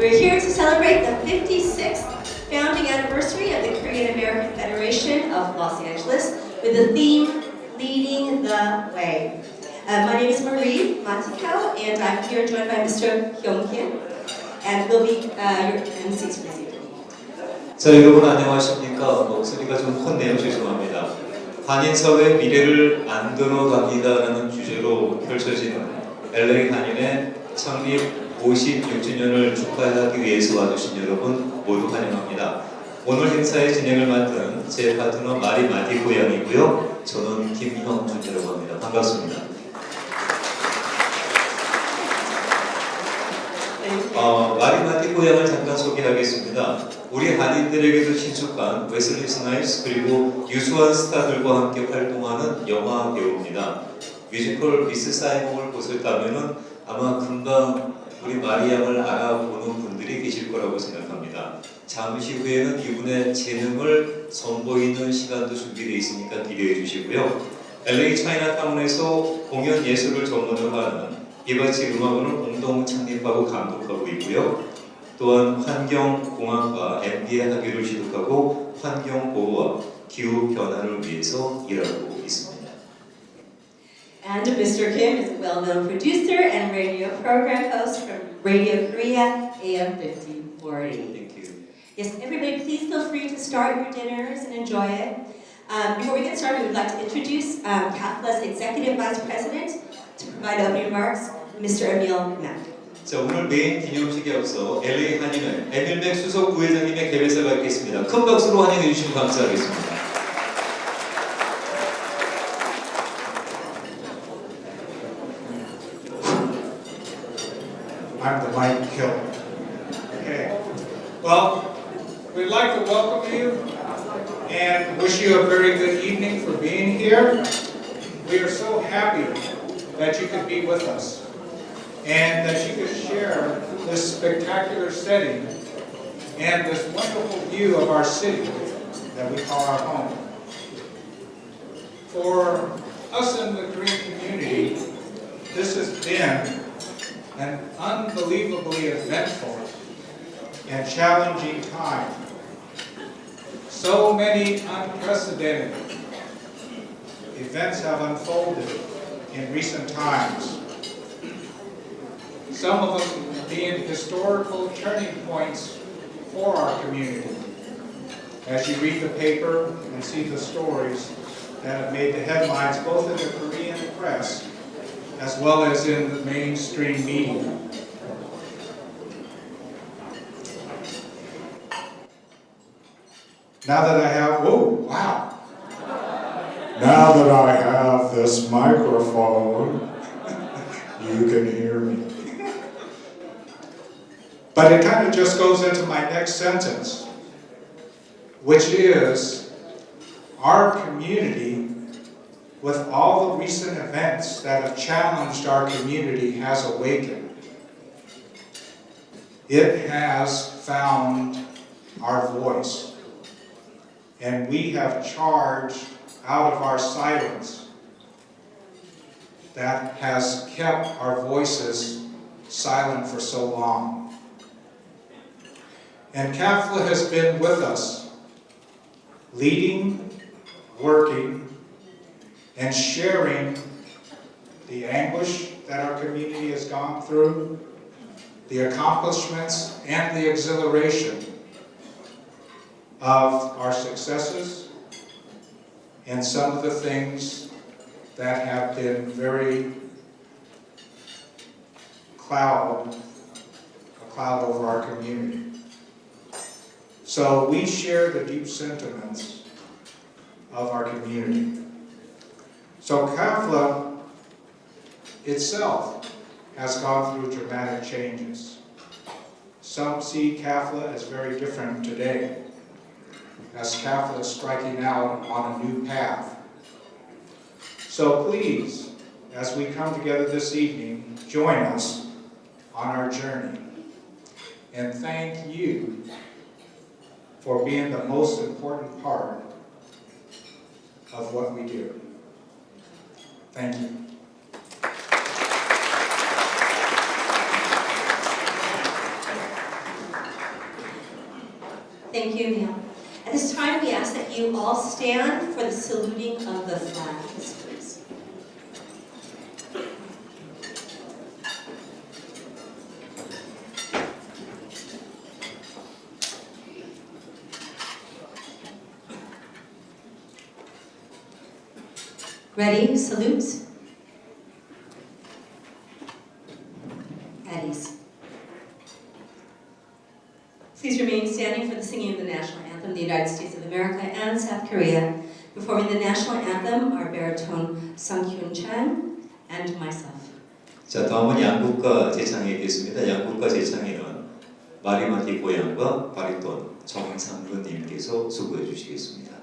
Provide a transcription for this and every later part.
We're here to celebrate the 56th founding anniversary of the Korean American Federation of Los Angeles with the theme, Leading the Way. My name is Marie Matikau, and I'm here joined by Mr. Hyung-Kim, and we'll be your MCs for this evening. 자, 여러분 안녕하십니까? 목소리가 좀 컸네요. 죄송합니다. 한인사회의 미래를 만들어갑니다라는 주제로 펼쳐지는 LA 한인의 창립 56주년을 축하하기 위해서 와주신 여러분 모두 환영합니다. 오늘 행사의 진행을 맡은 제 파트너 마리마티 고양이고요. 저는 김형준이라고 합니다. 반갑습니다. 마리마티 고양을 잠깐 소개하겠습니다. 우리 한인들에게도 친숙한 웨슬리 스나이프스 그리고 유수한 스타들과 함께 활동하는 영화 배우입니다. 뮤지컬 미스 사이몽을 보셨다면 아마 금방 우리 마리양을 알아보는 분들이 계실 거라고 생각합니다. 잠시 후에는 이분의 재능을 선보이는 시간도 준비되어 있으니까 기대해 주시고요. LA 차이나타운에서 공연 예술을 전문으로 하는 이바치 음악원을 공동 창립하고 감독하고 있고요. 또한 환경공학과 MBA 학위를 취득하고 환경보호와 기후변화를 위해서 일하고 있습니다. And Mr. Kim is a well-known producer and radio program host from Radio Korea, AM 1540. Thank you. Yes, everybody, please feel free to start your dinners and enjoy it. Before we get started, we would like to introduce KAFLA's Executive Vice President to provide opening remarks, Mr. Emil Mack. 자, 오늘 메인 기념식에 앞서 LA 한인회 에밀맥 수석 부회장님의 개회사가 있겠습니다. 큰 박수로 환영해 주시면 감사하겠습니다. I'm the mic killer. Okay. Well, we'd like to welcome you and wish you a very good evening for being here. We are so happy that you could be with us and that you could share this spectacular setting and this wonderful view of our city that we call our home. For us in the Korean community, this has been an unbelievably eventful and challenging time. So many unprecedented events have unfolded in recent times. Some of them being historical turning points for our community. As you read the paper and see the stories that have made the headlines both in the Korean press as well as in the mainstream media. Now that I have, whoa, wow. Now that I have this microphone, you can hear me. But it kind of just goes into my next sentence, which is our community, with all the recent events that have challenged our community, has awakened. It has found our voice. And we have charged out of our silence that has kept our voices silent for so long. And KAFLA has been with us, leading, working, and sharing the anguish that our community has gone through, the accomplishments and the exhilaration of our successes, and some of the things that have been very a cloud over our community. So we share the deep sentiments of our community. So KAFLA itself has gone through dramatic changes. Some see KAFLA as very different today, as KAFLA is striking out on a new path. So please, as we come together this evening, join us on our journey. And thank you for being the most important part of what we do. Thank you. Thank you, Neil. At this time, we ask that you all stand for the saluting of the flags, please. Ready? Salutes. At ease. Please remain standing for the singing of the national anthem of the United States of America and South Korea. Performing the national anthem are baritone Sung-Kyun Chan and myself. 자, 다음은 양국가 제창이 있겠습니다. 양국가 제창에는 마리마티 고양과 바리톤 정상근님께서 수고해 주시겠습니다.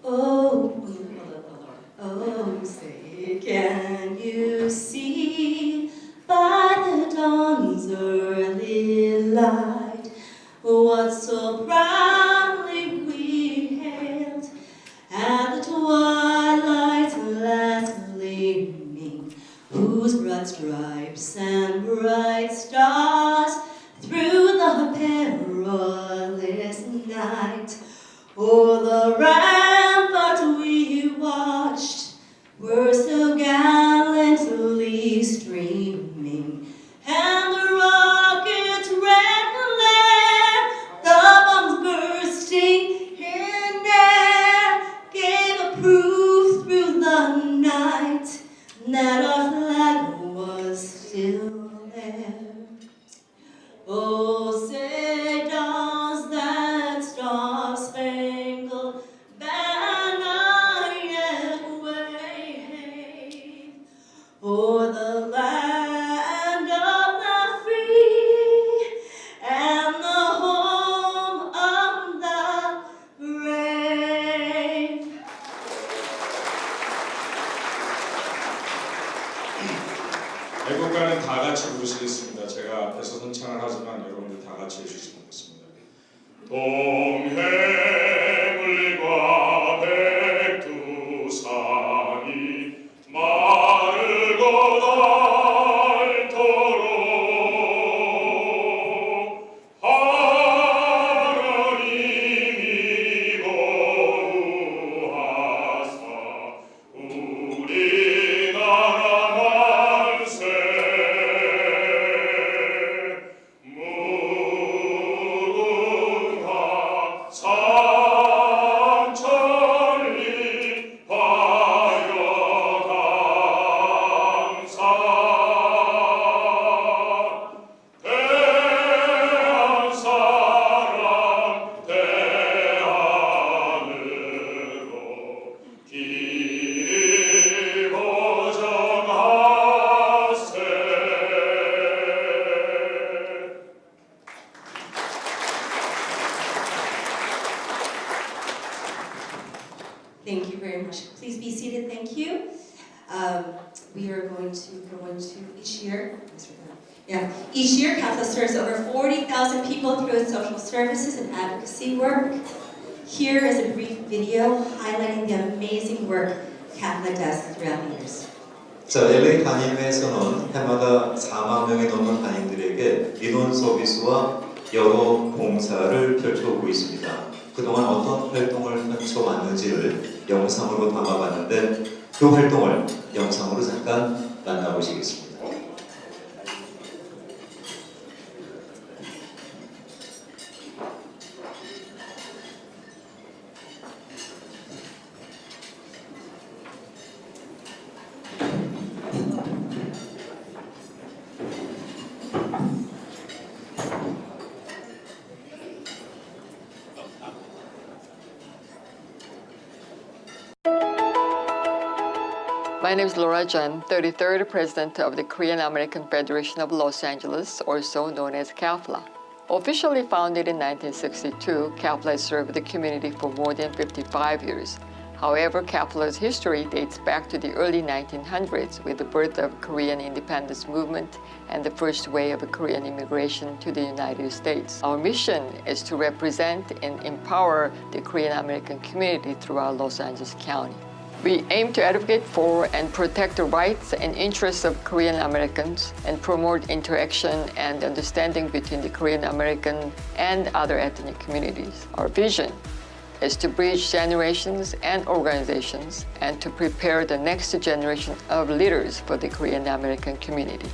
Oh, say, can you see by the dawn's early light what so proudly we hailed at the twilight's last gleaming, whose broad stripes and bright stars through the perilous night o'er the rampart we watched were so gallantly streaming, and the rocket's red glare, the bombs bursting in air, gave a proof through the night that our flag was still there. Oh, say does that star-spangled banner yet wave o'er the land of the free and the home of the brave. 애국가는 다 같이 부르시겠습니다. 제가 앞에서 선창을 하지만 여러분들 다 같이 해주시면 되겠습니다. 동해물과 백두산이 마르고 닳도록 하나님이 보호하사 우리나라 만세 무궁화 삼천리 바여강산 대한 사람 대안으로 길이 보정하세. Thank you very much. Please be seated. Thank you. We are going to go into each year. Each year, KAFLA serves over 40,000 people through its social services and advocacy work. Here is a brief video highlighting the amazing work KAFLA does throughout the years. 자, LA 한인회에서는 해마다 4만 명이 넘는 한인들에게 민원 서비스와 여러 봉사를 펼쳐오고 있습니다. 그동안 어떤 활동을 펼쳐왔는지를 영상으로 담아봤는데 그 활동을 영상으로 잠깐 만나보시겠습니다. My name is Laura Jeon, 33rd President of the Korean American Federation of Los Angeles, also known as KAFLA. Officially founded in 1962, KAFLA has served the community for more than 55 years. However, KAFLA's history dates back to the early 1900s with the birth of Korean independence movement and the first wave of Korean immigration to the United States. Our mission is to represent and empower the Korean American community throughout Los Angeles County. We aim to advocate for and protect the rights and interests of Korean Americans and promote interaction and understanding between the Korean American and other ethnic communities. Our vision is to bridge generations and organizations and to prepare the next generation of leaders for the Korean American community.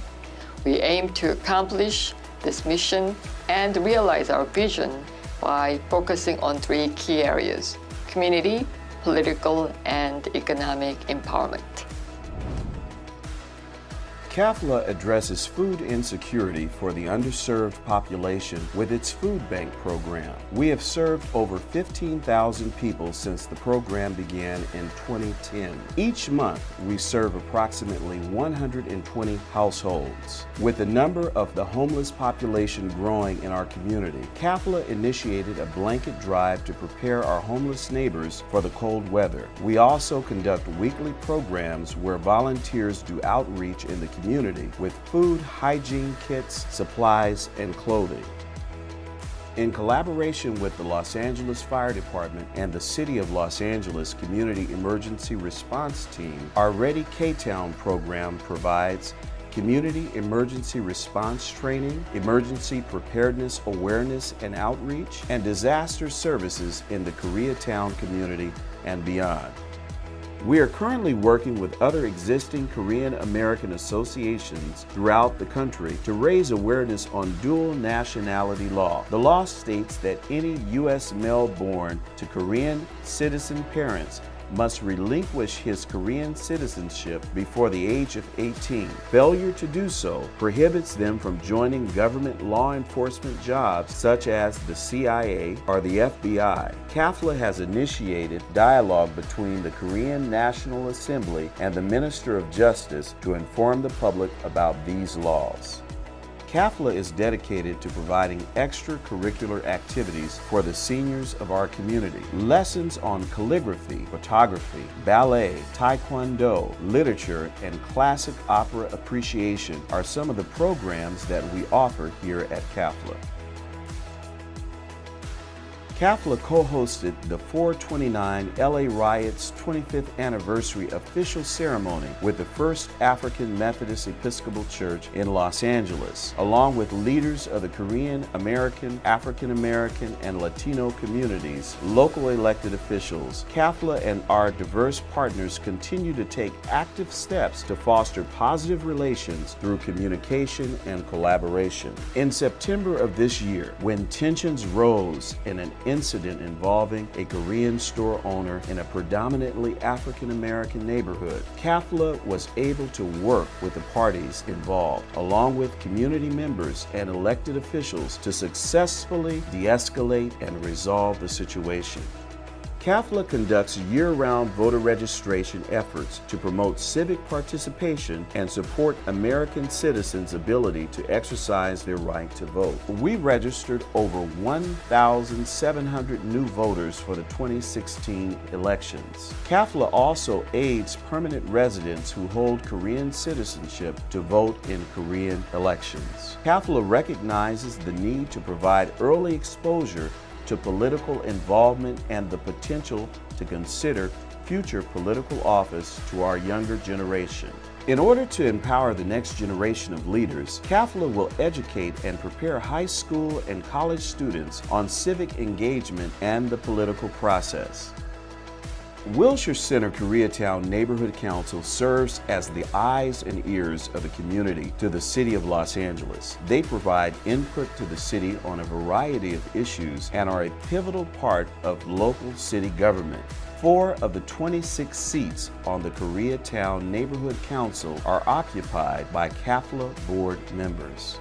We aim to accomplish this mission and realize our vision by focusing on 3 key areas: community, political, and economic empowerment. KAFLA addresses food insecurity for the underserved population with its food bank program. We have served over 15,000 people since the program began in 2010. Each month, we serve approximately 120 households. With the number of the homeless population growing in our community, KAFLA initiated a blanket drive to prepare our homeless neighbors for the cold weather. We also conduct weekly programs where volunteers do outreach in the community with food, hygiene kits, supplies, and clothing. In collaboration with the Los Angeles Fire Department and the City of Los Angeles Community Emergency Response Team, our Ready K-Town program provides community emergency response training, emergency preparedness awareness and outreach, and disaster services in the Koreatown community and beyond. We are currently working with other existing Korean American associations throughout the country to raise awareness on dual nationality law. The law states that any U.S. male born to Korean citizen parents must relinquish his Korean citizenship before the age of 18. Failure to do so prohibits them from joining government law enforcement jobs such as the CIA or the FBI. KAFLA has initiated dialogue between the Korean National Assembly and the Minister of Justice to inform the public about these laws. KAFLA is dedicated to providing extracurricular activities for the seniors of our community. Lessons on calligraphy, photography, ballet, taekwondo, literature, and classic opera appreciation are some of the programs that we offer here at KAFLA. KAFLA co-hosted the 429 LA Riot's 25th anniversary official ceremony with the First African Methodist Episcopal Church in Los Angeles, along with leaders of the Korean American, African American, and Latino communities, local elected officials. KAFLA and our diverse partners continue to take active steps to foster positive relations through communication and collaboration. In September of this year, when tensions rose in an incident involving a Korean store owner in a predominantly African American neighborhood, KAFLA was able to work with the parties involved, along with community members and elected officials, to successfully de-escalate and resolve the situation. KAFLA conducts year-round voter registration efforts to promote civic participation and support American citizens' ability to exercise their right to vote. We registered over 1,700 new voters for the 2016 elections. KAFLA also aids permanent residents who hold Korean citizenship to vote in Korean elections. KAFLA recognizes the need to provide early exposure to political involvement and the potential to consider future political office to our younger generation. In order to empower the next generation of leaders, KAFLA will educate and prepare high school and college students on civic engagement and the political process. Wilshire Center Koreatown Neighborhood Council serves as the eyes and ears of the community to the City of Los Angeles. They provide input to the city on a variety of issues and are a pivotal part of local city government. 4 of the 26 seats on the Koreatown Neighborhood Council are occupied by KAFLA board members.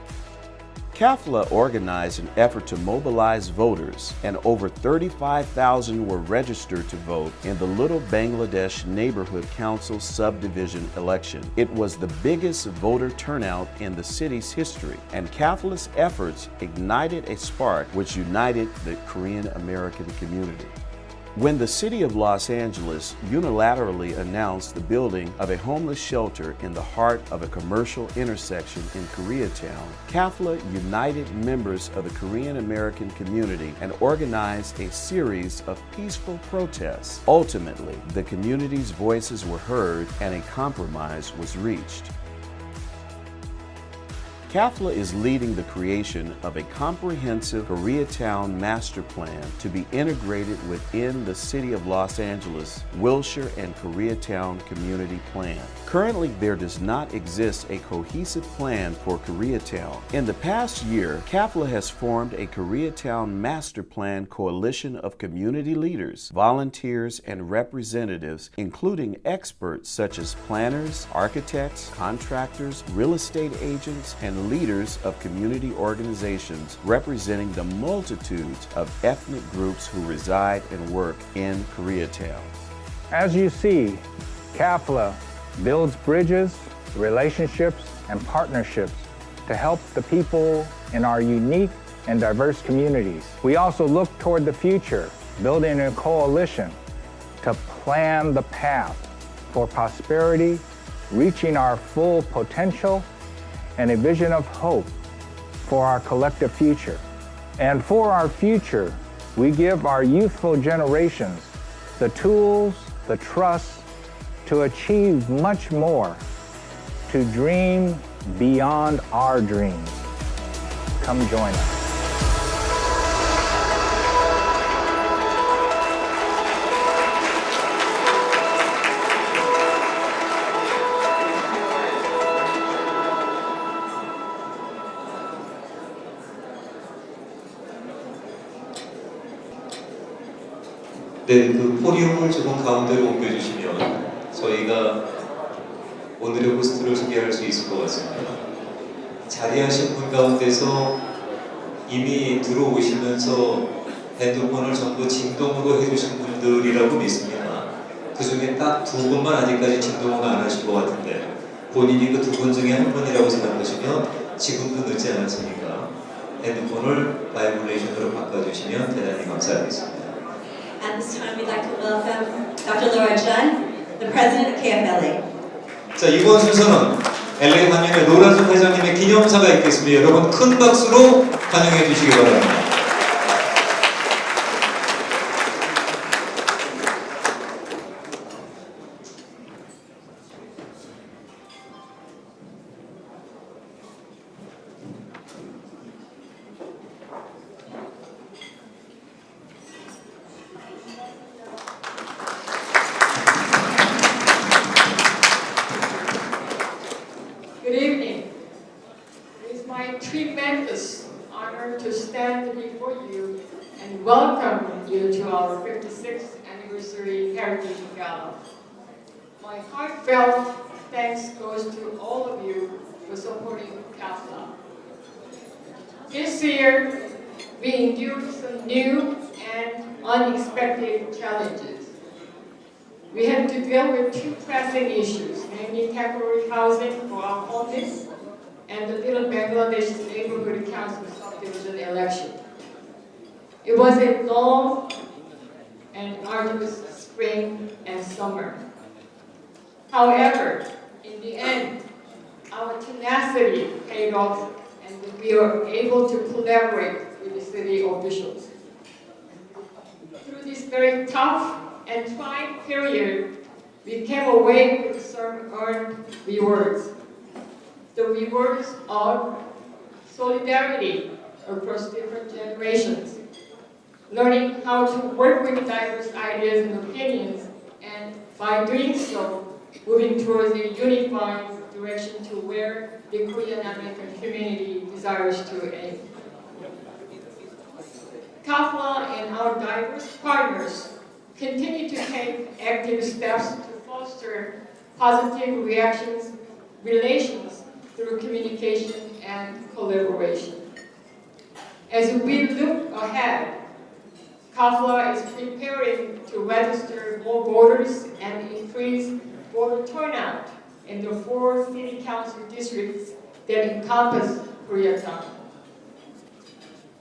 KAFLA organized an effort to mobilize voters, and over 35,000 were registered to vote in the Little Bangladesh Neighborhood Council subdivision election. It was the biggest voter turnout in the city's history, and KAFLA's efforts ignited a spark which united the Korean American community. When the city of Los Angeles unilaterally announced the building of a homeless shelter in the heart of a commercial intersection in Koreatown, KAFLA united members of the Korean American community and organized a series of peaceful protests. Ultimately, the community's voices were heard and a compromise was reached. KAFLA is leading the creation of a comprehensive Koreatown master plan to be integrated within the City of Los Angeles, Wilshire, and Koreatown Community Plan. Currently, there does not exist a cohesive plan for Koreatown. In the past year, KAFLA has formed a Koreatown Master Plan coalition of community leaders, volunteers, and representatives, including experts such as planners, architects, contractors, real estate agents, and leaders of community organizations representing the multitudes of ethnic groups who reside and work in Koreatown. As you see, KAFLA builds bridges, relationships, and partnerships to help the people in our unique and diverse communities. We also look toward the future, building a coalition to plan the path for prosperity, reaching our full potential, and a vision of hope for our collective future. And for our future, we give our youthful generations the tools, the trust to achieve much more, to dream beyond our dreams. Come join us. 네, 그 포디움을 조금 가운데로 옮겨주시면 저희가 오늘의 호스트를 소개할 수 있을 것 같습니다. 자리하신 분 가운데서 이미 들어오시면서 핸드폰을 전부 진동으로 해주신 분들이라고 믿습니다. 그 중에 딱 두 분만 아직까지 진동을 안 하신 것 같은데 본인이 그 두 분 중에 한 분이라고 생각하시면 지금도 늦지 않았으니까 핸드폰을 바이브레이션으로 바꿔주시면 대단히 감사하겠습니다. At this time, we'd like to welcome Dr. Laura Jeon, the president of KFLA. 자, 이번 순서는 LA 한인의 노란순 회장님의 기념사가 있겠습니다. 여러분 큰 박수로 환영해 주시기 바랍니다. Good evening. It is my tremendous honor to stand before you and welcome you to our 56th anniversary Heritage Gala. My heartfelt thanks goes to all of you for supporting KAFLA. This year, we endured some new and unexpected challenges. We had to deal with two pressing issues, namely temporary housing for our homeless and the Little Bangladesh Neighborhood Council subdivision election. It was a long and arduous spring and summer. However, in the end, our tenacity paid off and we were able to collaborate with the city officials. Through this very tough and trying period, we came away with some earned rewards. The rewards of solidarity across different generations, learning how to work with diverse ideas and opinions, and by doing so, moving towards a unified direction to where the Korean American community desires to aim. KAFLA and our diverse partners continue to take active steps to foster positive relations through communication and collaboration. As we look ahead, KAFLA is preparing to register more voters and increase voter turnout in the 4 city council districts that encompass Koreatown.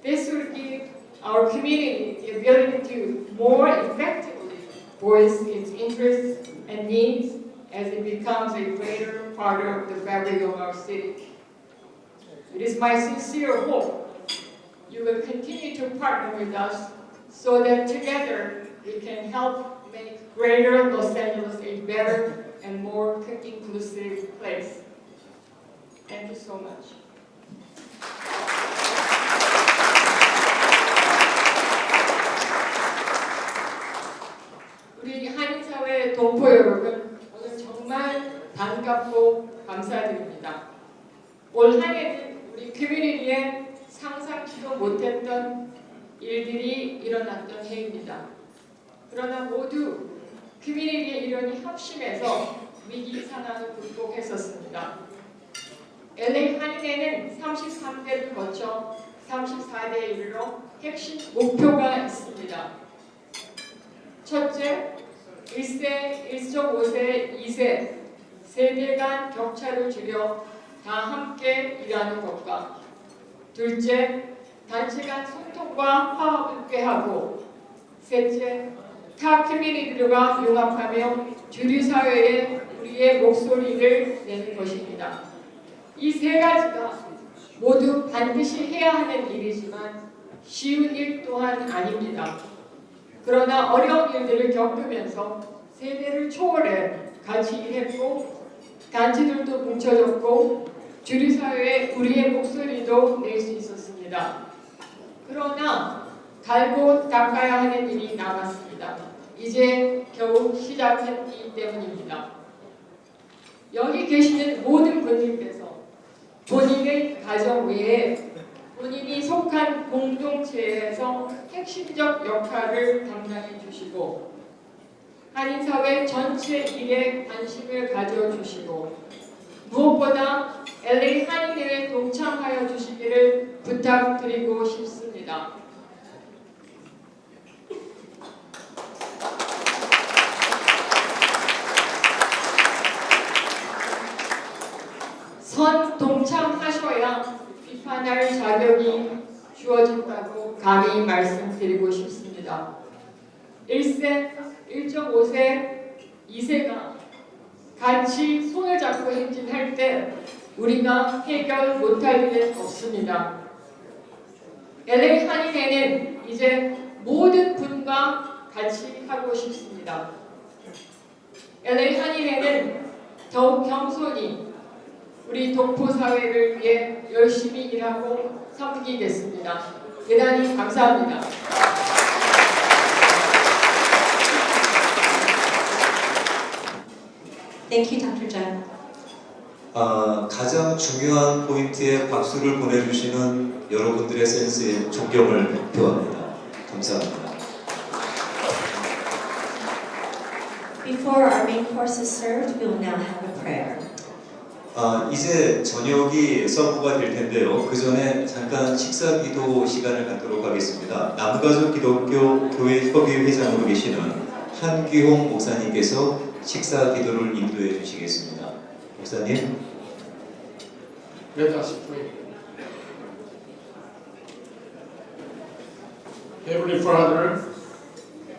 This will give our community the ability to more effectively voice its interests and needs as it becomes a greater part of the fabric of our city. It is my sincere hope you will continue to partner with us so that together we can help make greater Los Angeles a better and more inclusive place. Thank you so much. 우리 한인사회 동포 여러분, 오늘 정말 반갑고 감사드립니다. 올 한 해는 우리 커뮤니티에 상상치도 못했던 일들이 일어났던 해입니다. 그러나 모두 커뮤니티의 일원이 합심해서 위기 상황을 극복했었습니다. LA 한인회는 33대를 거쳐 34대에 이르러 핵심 목표가 있습니다. 첫째, 1세, 1.5세, 2세 세대 간 격차를 줄여 다 함께 일하는 것과 둘째, 단체 간 소통과 화합을 꾀하고 셋째, 타 커뮤니티들과 융합하며 주류 사회에 우리의 목소리를 내는 것입니다. 이 세 가지가 모두 반드시 해야 하는 일이지만 쉬운 일 또한 아닙니다. 그러나 어려운 일들을 겪으면서 세대를 초월해 같이 일했고 단체들도 뭉쳐졌고 주류 사회에 우리의 목소리도 낼 수 있었습니다. 그러나 갈고 닦아야 하는 일이 남았습니다. 이제 겨우 시작했기 때문입니다. 여기 계시는 모든 분들께서 본인의 가정 외에 본인이 속한 공동체에서 핵심적 역할을 담당해 주시고 한인사회 전체 일에 관심을 가져주시고 무엇보다 LA 한인회에 동참하여 주시기를 부탁드리고 싶습니다. 선 동참하셔야 비판할 자격이 주어진다고 감히 말씀드리고 싶습니다. 1세, 1.5세, 2세가 같이 손을 잡고 행진할 때 우리가 해결 못할 일은 없습니다. LA 한인회는 이제 모든 분과 같이 하고 싶습니다. LA 한인회는 더욱 겸손히 우리 동포 사회를 위해 열심히 일하고 섬기겠습니다. 대단히 감사합니다. Thank you, Dr. Jeon. 가장 중요한 포인트에 박수를 보내주시는 여러분들의 센스에 존경을 표합니다. 감사합니다. Before our main course is served, we will now have a prayer. 이제 저녁이 서브가 될 텐데요. 그 전에 잠깐 식사 기도 시간을 갖도록 하겠습니다. 남가족 기독교 교회 협의 회장으로 계시는 한귀홍 목사님께서 식사 기도를 인도해 주시겠습니다. 목사님. Let us pray. Heavenly Father,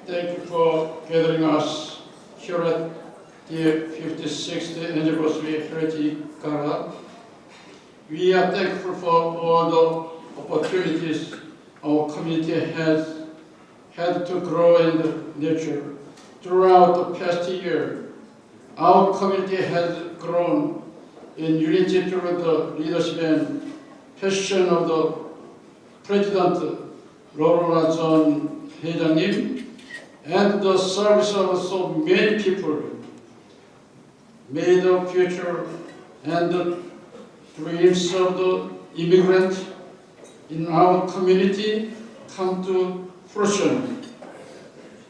thank you for gathering us here at the 56th anniversary Heritage Gala. We are thankful for all the opportunities our community has had to grow and nurture. Throughout the past year, our community has grown in unity through the leadership and passion of the President Lola Jeon 회장님 and the service of so many people. May the future and the dreams of the immigrant in our community come to fruition.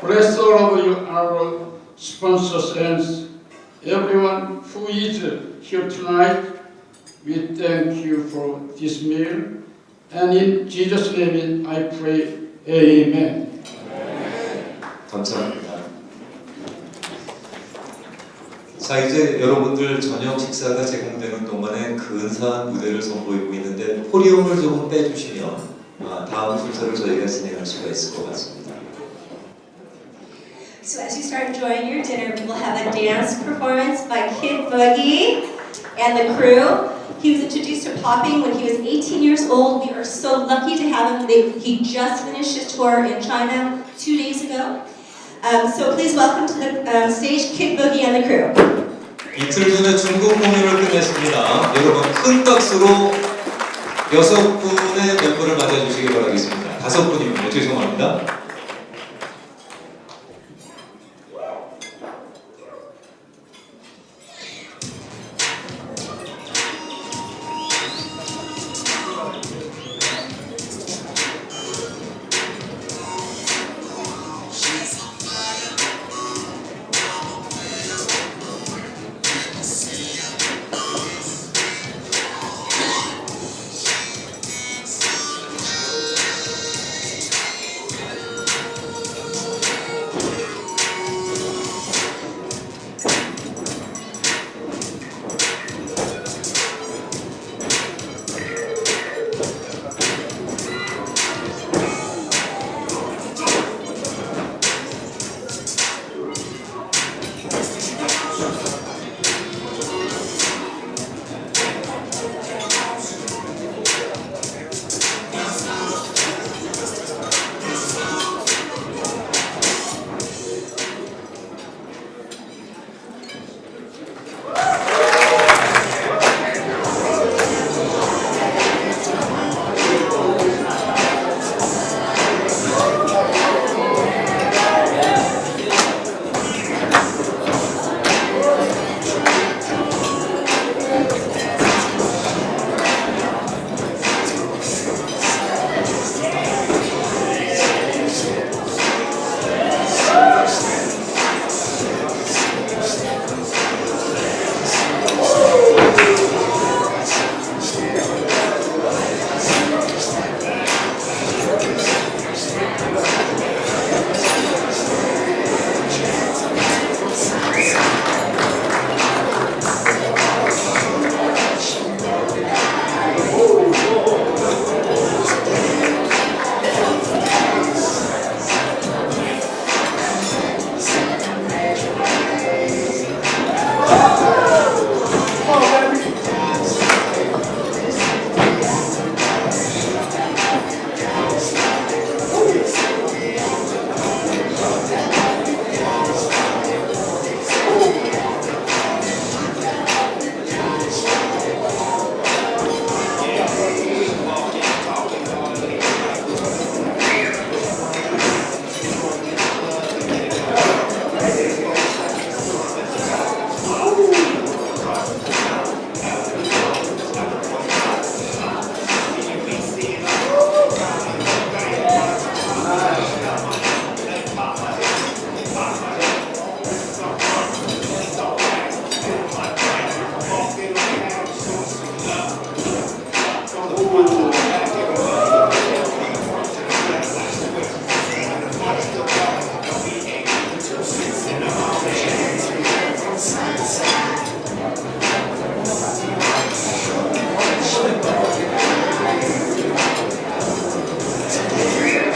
Bless all of you, our sponsors and everyone who is here tonight. We thank you for this meal, and in Jesus' name I pray, Amen. 감사합니다. 자, 이제 여러분들 저녁 식사가 제공되는 동안에 근사한 무대를 선보이고 있는데 포리움을 조금 빼주시면 다음 순서를 저희가 진행할 수가 있을 것 같습니다. So as you start enjoying your dinner, we will have a dance performance by Kid Boogie and the crew. He was introduced to popping when he was 18 years old. We are so lucky to have him. He just finished his tour in China 2 days ago. So please welcome to the stage Kid Boogie and the crew. 이틀 전에 중국 공연을 끝냈습니다. 여러분 큰 박수로 6분의 멤버를 맞아주시기 바라겠습니다. 5분이군요. 죄송합니다.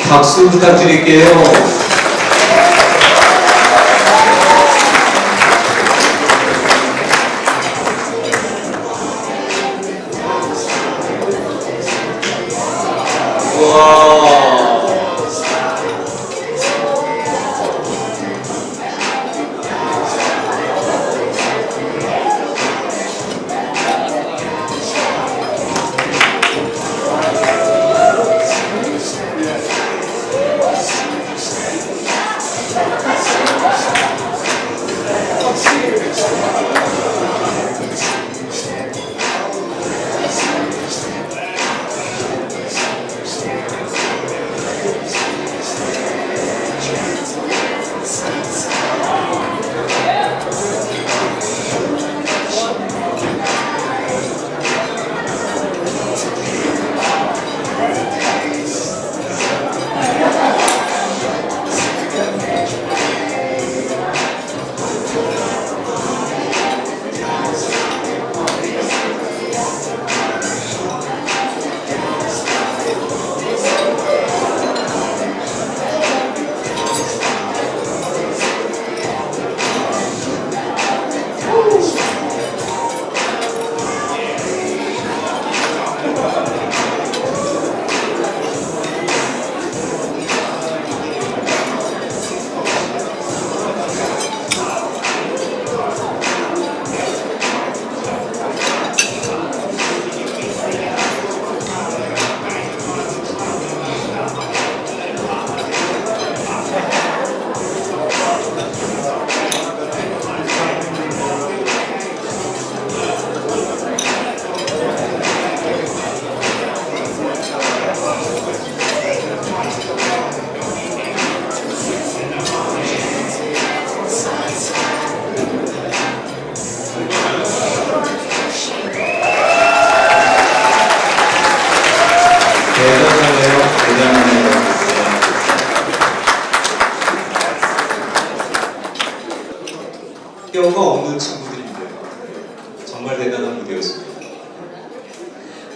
박수 부탁드릴게요.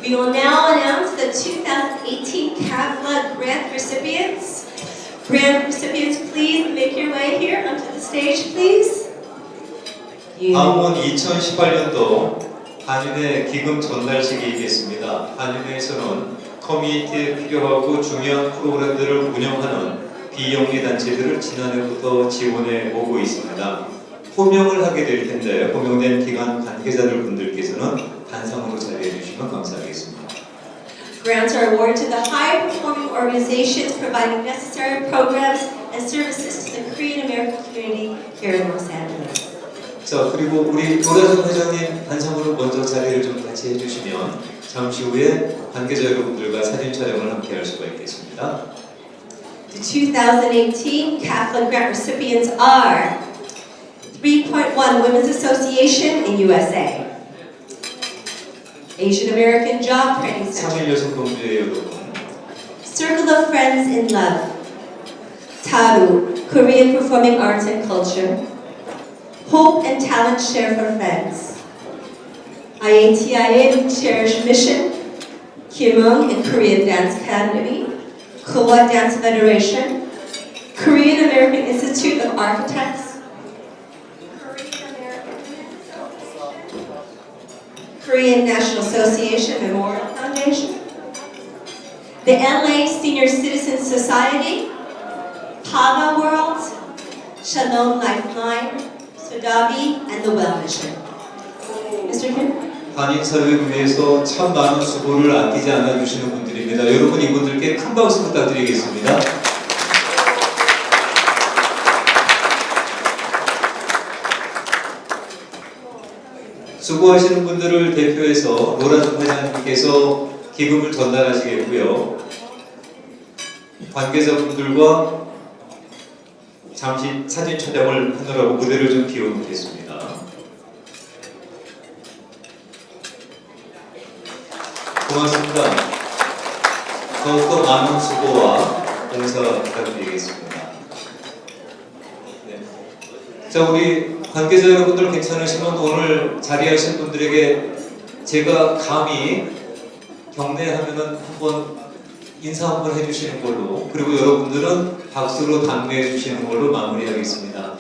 We will now announce the 2018 KAFLA grant recipients. Grant recipients, please make your way here onto the stage, please. 다음은 2018년도 한인회 기금 전달식이 있겠습니다. 한인회에서는 커뮤니티에 필요하고 중요한 프로그램들을 운영하는 비영리 단체들을 지난해부터 지원해 오고 있습니다. 호명을 하게 될 텐데 호명된 기관 관계자들 분들께서는 단상으로 자리해 주시면 감사하겠습니다. Grants are awarded to the high-performing organizations providing necessary programs and services to the Korean American community here in Los Angeles. 자, 그리고 우리 노라전 회장님 단상으로 먼저 자리를 좀 같이 해주시면 잠시 후에 관계자 여러분들과 사진 촬영을 함께 할 수가 있겠습니다. The 2018 KAFLA grant recipients are 3.1 Women's Association in USA, Asian American Job Training Center, 3일 여성 동지의 여러분, Circle of Friends in Love, TARU, Korean Performing Arts and Culture, Hope and Talent Share for Friends, IATIA Cherish Mission, Kyumung and Korean Dance Academy, Korea Dance Federation, Korean American Institute of Architects, Korean National Association Memorial Foundation, the LA Senior Citizen Society, Paga World, Shalom Lifeline, Sudabi, and the Well Mission. Mr. Kim? 한인 사회를 위해서 참 많은 수고를 아끼지 않아 주시는 분들입니다. 여러분 이분들께 큰 박수 부탁드리겠습니다. 수고하시는 분들을 대표해서 노라준 회장님께서 기금을 전달하시겠고요. 관계자분들과 잠시 사진 촬영을 하느라고 무대를 좀 비워놓겠습니다. 고맙습니다. 더욱더 많은 수고와 봉사 부탁드리겠습니다. 네. 자, 우리 관계자 여러분들 괜찮으시면 오늘 자리하신 분들에게 제가 감히 경례하면은 한번 인사 한번 해주시는 걸로, 그리고 여러분들은 박수로 답례해 주시는 걸로 마무리하겠습니다.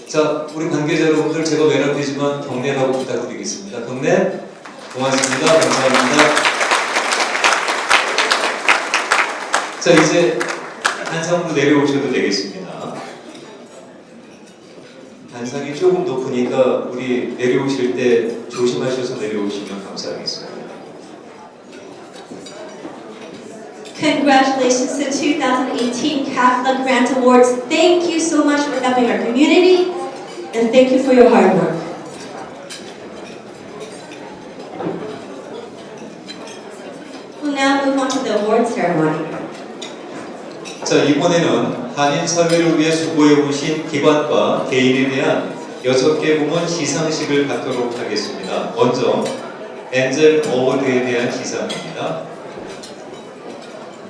자, 우리 관계자 여러분들 제가 외람되지만 경례라고 부탁드리겠습니다. 경례 고맙습니다. 감사합니다. 자, 이제 단상으로 내려오셔도 되겠습니다. 단상이 조금 높으니까 우리 내려오실 때 조심하셔서 내려오시면 감사하겠습니다. Congratulations to 2018 KAFLA Grant Awards. Thank you so much for helping our community, and thank you for your hard work. We'll now move on to the award ceremony. 자, 이번에는 한인 사회를 위해 수고해 오신 기관과 개인에 대한 6개 부문 시상식을 갖도록 하겠습니다. 먼저 엔젤 어워드에 대한 시상입니다.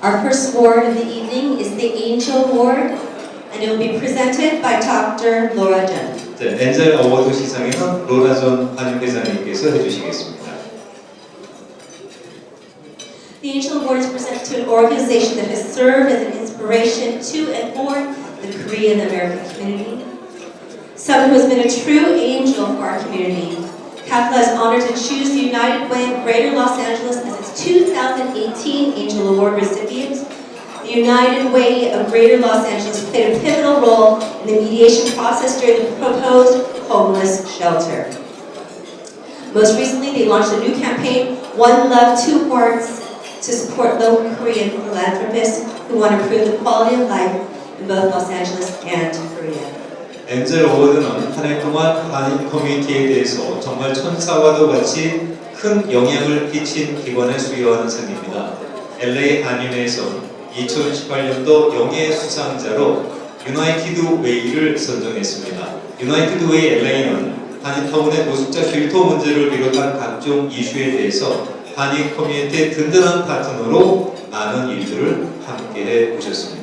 Our first award of the evening is the Angel Award, and it will be presented by Dr. Laura Jeon. 네, 엔젤 어워드 시상에는 로라전 한인 회장님께서 해주시겠습니다. The Angel Award is presented to an organization that has served as an inspiration to and for the Korean American community. Someone who has been a true angel for our community. KAFLA is honored to choose the United Way of Greater Los Angeles as its 2018 Angel Award recipient. The United Way of Greater Los Angeles played a pivotal role in the mediation process during the proposed homeless shelter. Most recently, they launched a new campaign, One Love, Two Hearts, to support local Korean philanthropists who want to improve the quality of life in both Los Angeles and Korea. 엔젤 어워드는 한 해 동안 한인 커뮤니티에 대해서 정말 천사와도 같이 큰 영향을 끼친 기관에 수여하는 상입니다. LA 한인회에서 2018년도 영예 수상자로 유나이티드 웨이를 선정했습니다. 유나이티드 웨이 LA는 한인타운의 노숙자 쉼터 문제를 비롯한 각종 이슈에 대해서 한인 커뮤니티의 든든한 파트너로 많은 일들을 함께해 오셨습니다.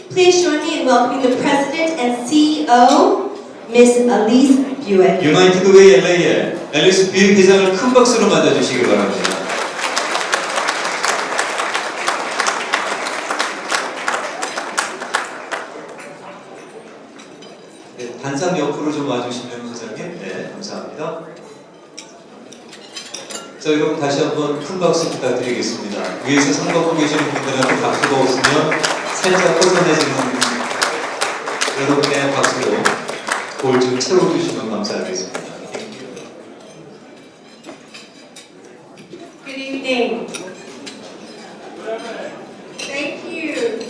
Please join me in welcoming the President and CEO, Ms. ELISE BUIK. 유나이티드 웨이 LA의 앨리스 BUIK 회장을 큰 박수로 맞아주시기 바랍니다. 네, 단상 옆으로 좀 와주시면 회장님. 네, 감사합니다. 자, 여러분 다시 한번 큰 박수 부탁드리겠습니다. 위에서 상 받고 계시는 분들한테 박수가 없으면 살짝 허전해지는 여러분의 박수로 볼 좀 채워주시면 감사하겠습니다. Good evening. Thank you.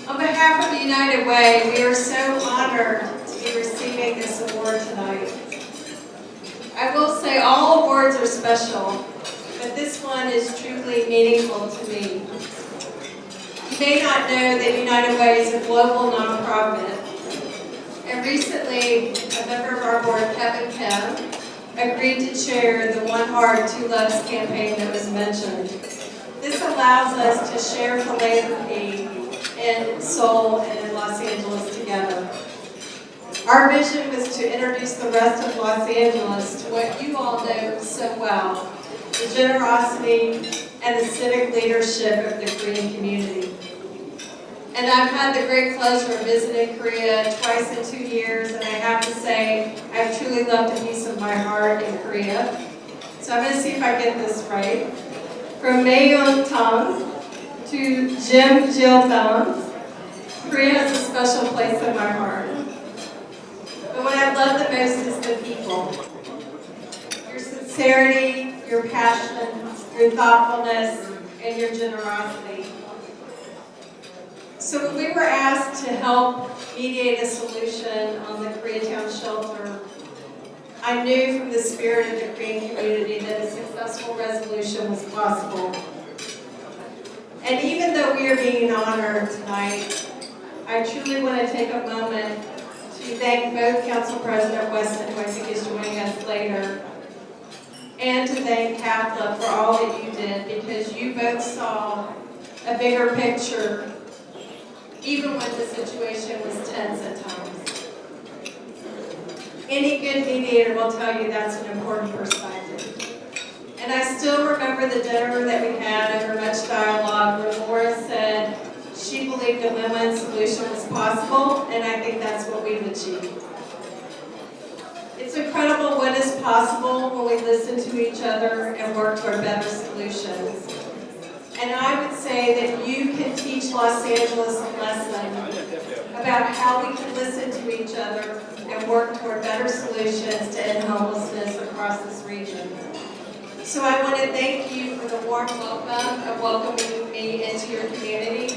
On behalf of the United Way, we are so honored to be receiving this award tonight. I will say all awards are special, but this one is truly meaningful to me. You may not know that United Way is a global nonprofit, and recently a member of our board, Kevin Kim, agreed to chair the One Heart, Two Loves campaign that was mentioned. This allows us to share philanthropy in Seoul and in Los Angeles together. Our vision was to introduce the rest of Los Angeles to what you all know so well, the generosity and the civic leadership of the Korean community. And I've had the great pleasure of visiting Korea twice in 2 years, and I have to say, I've truly loved a piece of my heart in Korea. So I'm going to see if I get this right. From Mayeon-tang to Jeon, Korea has a special place in my heart. But what I love the most is the people. Your sincerity, your passion, your thoughtfulness, and your generosity. So when we were asked to help mediate a solution on the Koreatown shelter, I knew from the spirit of the Korean community that a successful resolution was possible. And even though we are being honored tonight, I truly want to take a moment to thank both Council President WESSON, who I think is joining us later, and to thank KAFLA for all that you did, because you both saw a bigger picture, even when the situation was tense at times. Any good mediator will tell you that's an important perspective. And I still remember the dinner that we had over much dialogue where Laura said she believed a win-win solution was possible, and I think that's what we've achieved. It's incredible what is possible when we listen to each other and work toward better solutions. And I would say that you can teach Los Angeles a lesson about how we can listen to each other and work toward better solutions to end homelessness across this region. So I want to thank you for the warm welcome of welcoming me into your community.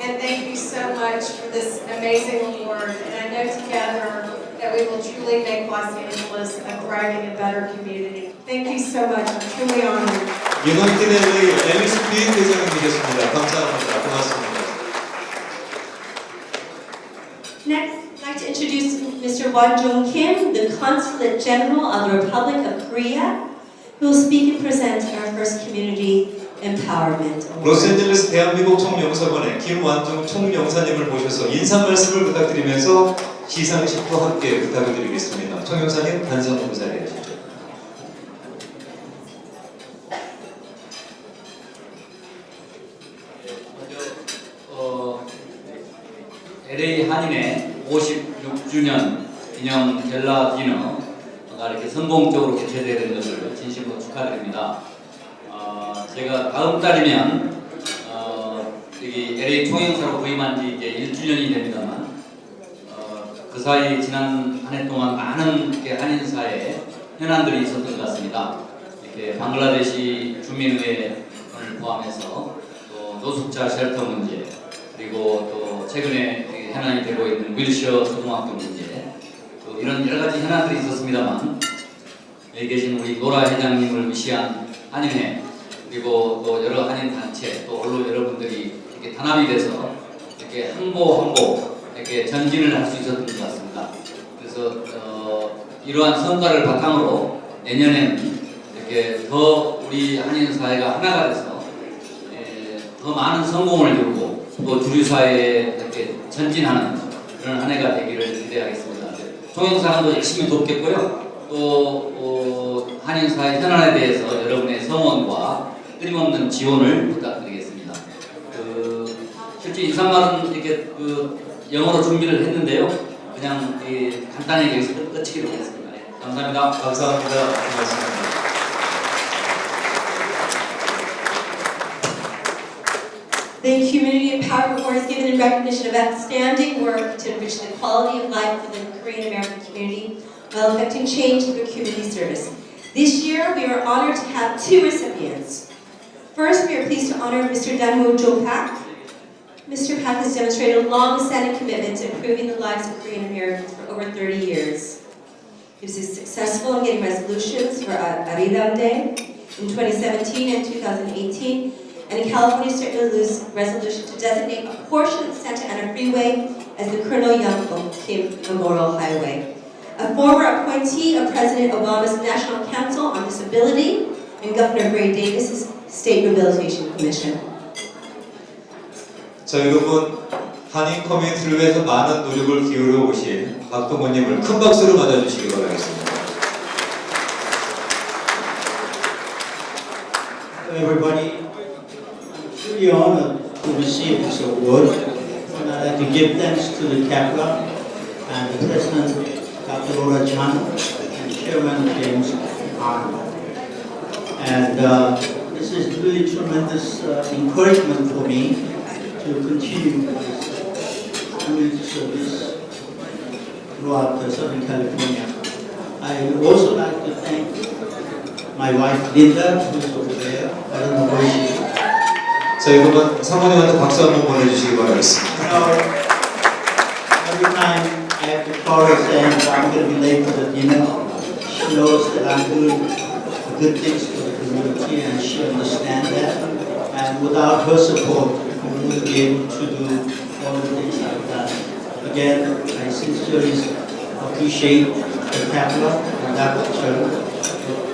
And thank you so much for this amazing award. And I know together that we will truly make Los Angeles a thriving and better community. Thank you so much. I'm truly honored. 유나이티드 LA 앨리스 BUIK 회장님이셨습니다. 감사합니다. 고맙습니다. Next, I'd like to introduce Mr. Won Kim, the Consulate General of the Republic of Korea, who will speak and present our first Community Empowerment Award. 로스앤젤레스 대한민국 총영사관의 김완중 총영사님을 모셔서 인사 말씀을 부탁드리면서 시상식도 함께 부탁을 드리겠습니다. 총영사님 단상 자리에 하시죠. LA 한인의 56주년 기념 갤라 디너가 이렇게 성공적으로 개최되는 것을 진심으로 축하드립니다. 제가 다음 달이면 여기 LA 총영사로 부임한 지 이제 1주년이 됩니다만 그 사이 지난 한 해 동안 많은 이렇게 한인사회 현안들이 있었던 것 같습니다. 이렇게 방글라데시 주민의회를 포함해서 또 노숙자 쉘터 문제, 그리고 또 최근에 현안이 되고 있는 윌셔 초등학교 문제, 또 이런 여러 가지 현안들이 있었습니다만 여기 계신 우리 노라 회장님을 위시한 한인회, 그리고 또 여러 한인 단체, 또 언론 여러분들이 이렇게 단합이 돼서 이렇게 한 보 이렇게 전진을 할 수 있었던 것 같습니다. 그래서 이러한 성과를 바탕으로 내년에는 이렇게 더 우리 한인 사회가 하나가 돼서 더 많은 성공을 이루고 또 주류 사회에 이렇게 전진하는 그런 한 해가 되기를 기대하겠습니다. 총영사관도 열심히 돕겠고요. 또 한인사회 현안에 대해서 여러분의 성원과 끊임없는 지원을 부탁드리겠습니다. 실제 인사말은 이렇게 영어로 준비를 했는데요. 그냥 간단하게 여기서 끝이기로 하겠습니다. 네, 감사합니다. 감사합니다. 고맙습니다. The Community Empowerment Award is given in recognition of outstanding work to enrich the quality of life for the Korean American community while affecting change through community service. This year, we are honored to have two recipients. First, we are pleased to honor Mr. DONGWOO Pak. Mr. Pak has demonstrated a long-standing commitment to improving the lives of Korean Americans for over 30 years. He was successful in getting resolutions for Arirang Day in 2017 and 2018, and in California Circular's resolution to designate a portion of the Santa Ana Freeway as the Colonel Young Kim Memorial Highway. A former appointee of President Obama's National Council on Disability and Governor Gray Davis's State Rehabilitation Commission. 자, 여러분, 한인 커뮤니티를 위해서 많은 노력을 기울여 오신 박동원님을 큰 박수로 맞아주시기 바라겠습니다. Everybody, I'm truly honored to receive this award, and I'd like to give thanks to the KAFLA and the President, Dr. Laura Jeon, and Chairman James Arnold. And this is really tremendous encouragement for me to continue this community service throughout Southern California. I would also like to thank my wife Linda, who's over there. I don't know where she is. 자, 여러분, 사모님한테 박수 한번 보내주시기 바라겠습니다. Every time I have to call her saying I'm going to be late for the dinner, she knows that I'm doing good things for the community, and she understands that. And without her support, I wouldn't be able to do all the things I've done. Again, I sincerely appreciate the KAFLA and Dr. Jeon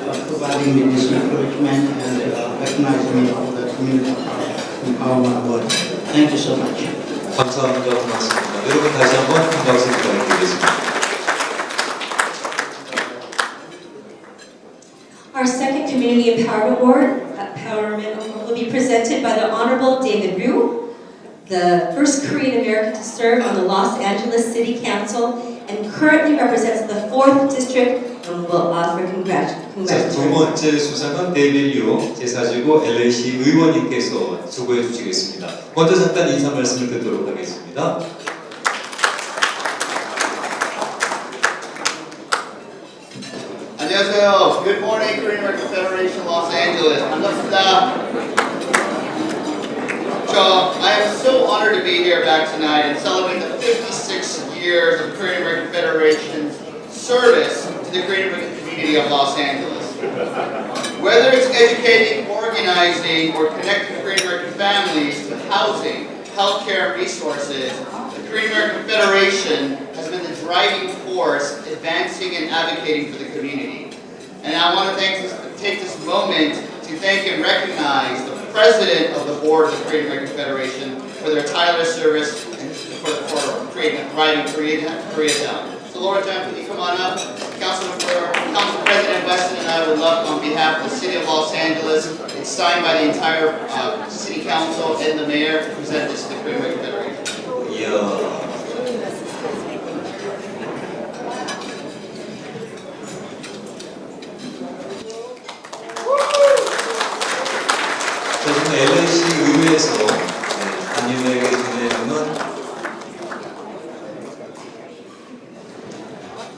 for providing me this encouragement and recognizing me for the community empowerment award. Thank you so much. 감사합니다. 고맙습니다. 여러분 다시 한번 큰 박수 부탁드리겠습니다. Our second Community Empowerment Award will be presented by the Honorable David Ryu, the first Korean American to serve on the Los Angeles City Council and currently represents the 4th District. We'll offer congratulations. 자, 두 번째 수상은 데이빗 류 제4지구 LAC 의원님께서 수고해 주시겠습니다. 먼저 잠깐 인사 말씀을 듣도록 하겠습니다. 안녕하세요. Good morning, Korean American Federation, Los Angeles. 반갑습니다. I am so honored to be here back tonight and celebrate the 56 years of Korean American Federation's service to the Korean American community of Los Angeles. Whether it's educating, organizing, or connecting Korean American families to housing, healthcare, and resources, the Korean American Federation has been the driving force advancing and advocating for the community. And I want to take this moment to thank and recognize the President of the Board of the Korean American Federation for their tireless service and for creating a thriving Koreatown. So Laura Jeon, can you come on up? Council President WESSON and I would love, on behalf of the City of Los Angeles, it's signed by the entire City Council and the Mayor, to present this to the Korean American Federation. 이야. 저는 LAC 의회에서 한인에게 전해주는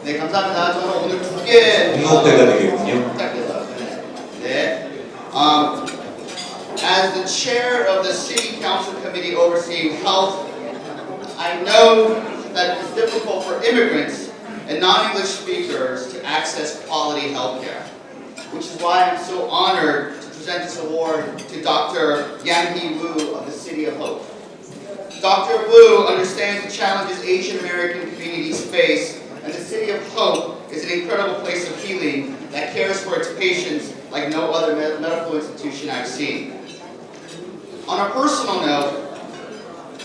네, 감사합니다. 저는 오늘 두 개 공로대가 되겠군요. 부탁드립니다. 네. As the chair of the City Council Committee overseeing health, I know that it's difficult for immigrants and non-English speakers to access quality health care, which is why I'm so honored to present this award to Dr. Yanghee Woo of the City of Hope. Dr. Woo understands the challenges Asian American communities face, and the City of Hope is an incredible place of healing that cares for its patients like no other medical institution I've seen. On a personal note,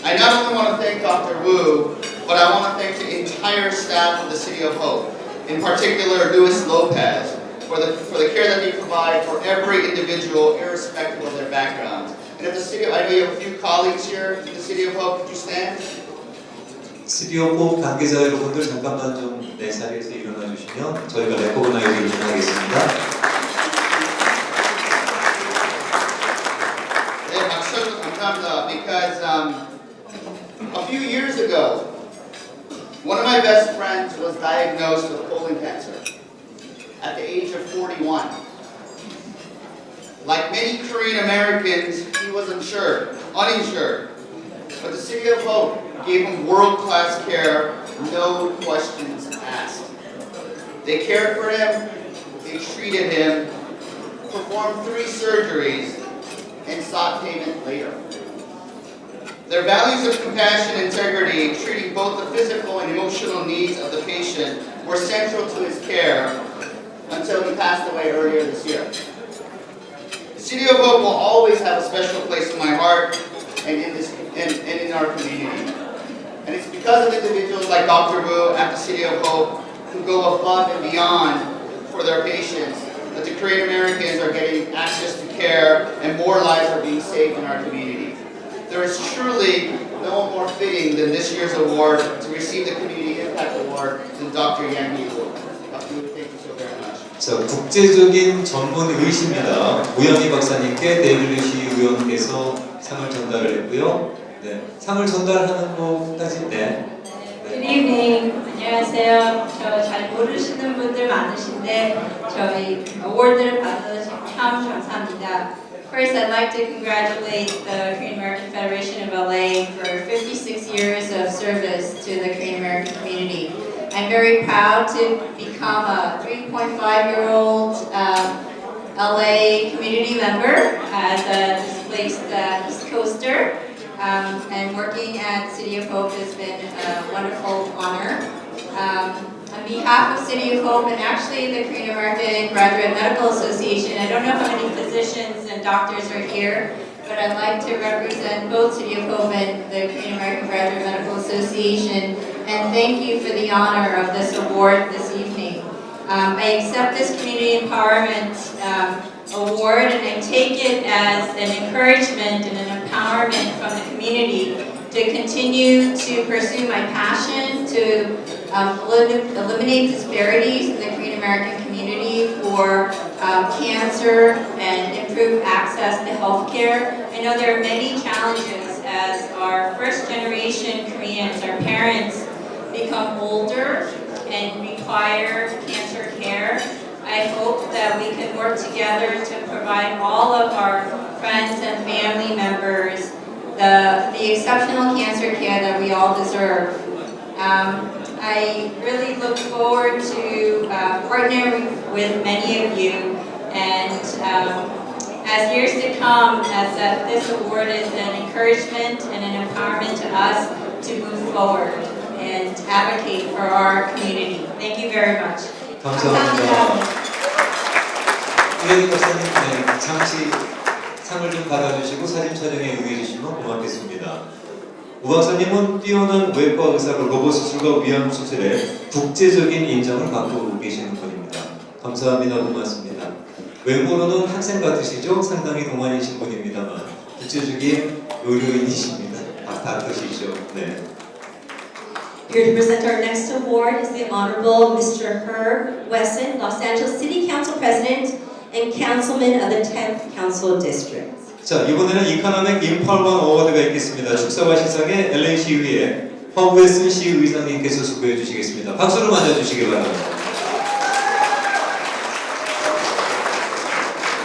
I not only want to thank Dr. Woo, but I want to thank the entire staff of the City of Hope. in particular Luis Lopez, for the care that they provide for every individual, irrespective of their background. And if the city, I know you have a few colleagues here in the City of Hope, could you stand? 스튜디오 꼭 관계자 여러분들 잠깐만 좀 내 자리에서 일어나 주시면 저희가 레코그나이즈를 좀 하겠습니다. 네, 박수 쳐주셔서 감사합니다. Because a few years ago, one of my best friends was diagnosed with colon cancer at the age of 41. Like many Korean Americans, he was uninsured. But the City of Hope gave him world-class care, no questions asked. They cared for him, they treated him, performed 3 surgeries, and sought payment later. Their values of compassion and integrity, treating both the physical and emotional needs of the patient, were central to his care until he passed away earlier this year. The City of Hope will always have a special place in my heart and in our community. And it's because of individuals like Dr. Woo at the City of Hope who go above and beyond for their patients that the Korean Americans are getting access to care and more lives are being saved in our community. There is truly no one more fitting than this year's award to receive the Community Impact Award than Dr. Yanghee. Dr. Woo, thank you so very much. 자, 국제적인 전문 의시입니다. 우영희 박사님께 WC 의원께서 상을 전달을 했고요. 네, 상을 전달하는 것까지 Good evening. 안녕하세요. 저 잘 모르시는 분들 많으신데 저희 어워드를 받아서 참 감사합니다. First, I'd like to congratulate the Korean American Federation of LA for 56 years of service to the Korean American community. I'm very proud to become a 3.5-year-old LA community member as a displaced East Coaster. And working at City of Hope has been a wonderful honor. On behalf of City of Hope and actually the Korean American Graduate Medical Association, I don't know how many physicians and doctors are here, but I'd like to represent both City of Hope and the Korean American Graduate Medical Association and thank you for the honor of this award this evening. I accept this Community Empowerment Award and I take it as an encouragement and an empowerment from the community to continue to pursue my passion to eliminate disparities in the Korean American community for cancer and improve access to health care. I know there are many challenges as our first generation Koreans, our parents, become older and require cancer care. I hope that we can work together to provide all of our friends and family members the exceptional cancer care that we all deserve. I really look forward to partnering with many of you and as years to come, as this award is an encouragement and an empowerment to us to move forward and advocate for our community. Thank you very much. 감사합니다. 우영희 박사님, 네, 잠시 상을 좀 받아주시고 사진 촬영에 응해주시면 고맙겠습니다. 우 박사님은 뛰어난 외과 의사로 로봇 수술과 위암 수술에 국제적인 인정을 받고 계시는 분입니다. 감사합니다. 고맙습니다. 외모로는 학생 같으시죠? 상당히 동안이신 분입니다만 국제적인 의료인이십니다. 닥터시죠. 네. Here to present our next award is the Honorable Mr. Herb Wesson, Los Angeles City Council President and Councilman of the 10th Council District. 자, 이번에는 이코노믹 임펄먼 어워드가 있겠습니다. 축사와 시상에 LA 시의회 허웨슨 시의장님께서 수고해 주시겠습니다. 박수로 맞아주시기 바랍니다.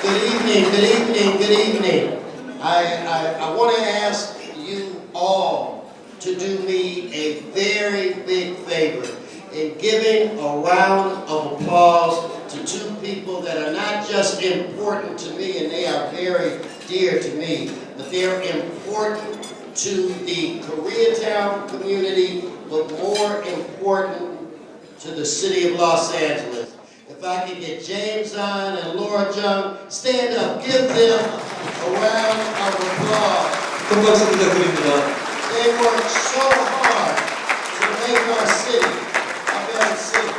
Good evening, good evening, good evening. I want to ask you all to do me a very big favor in giving a round of applause to two people that are not just important to me and they are very dear to me, but they're important to the Koreatown community, but more important to the city of Los Angeles. If I could get James on and Laura Jung, stand up, give them a round of applause. 큰 박수 부탁드립니다. They worked so hard to make our city a better city.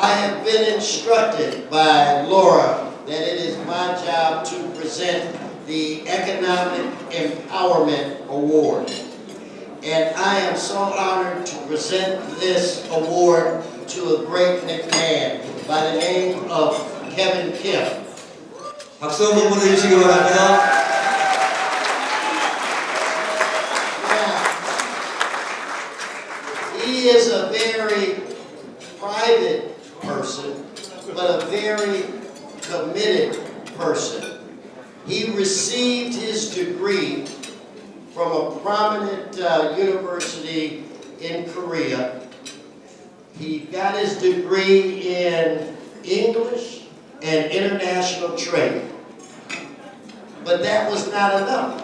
I have been instructed by Laura that it is my job to present the Economic Empowerment Award. And I am so honored to present this award to a great man by the name of Kevin Kim. 박수 한번 보내주시기 바랍니다. He is a very private person, but a very committed person. He received his degree from a prominent university in Korea. He got his degree in English and international trade. But that was not enough.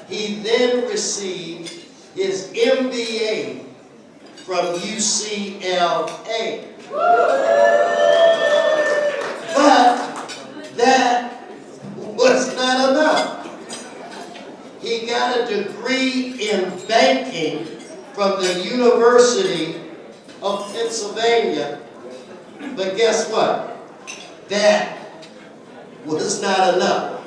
He then received his MBA from UCLA. But that was not enough. He got a degree in banking from the University of Pennsylvania. But guess what? That was not enough.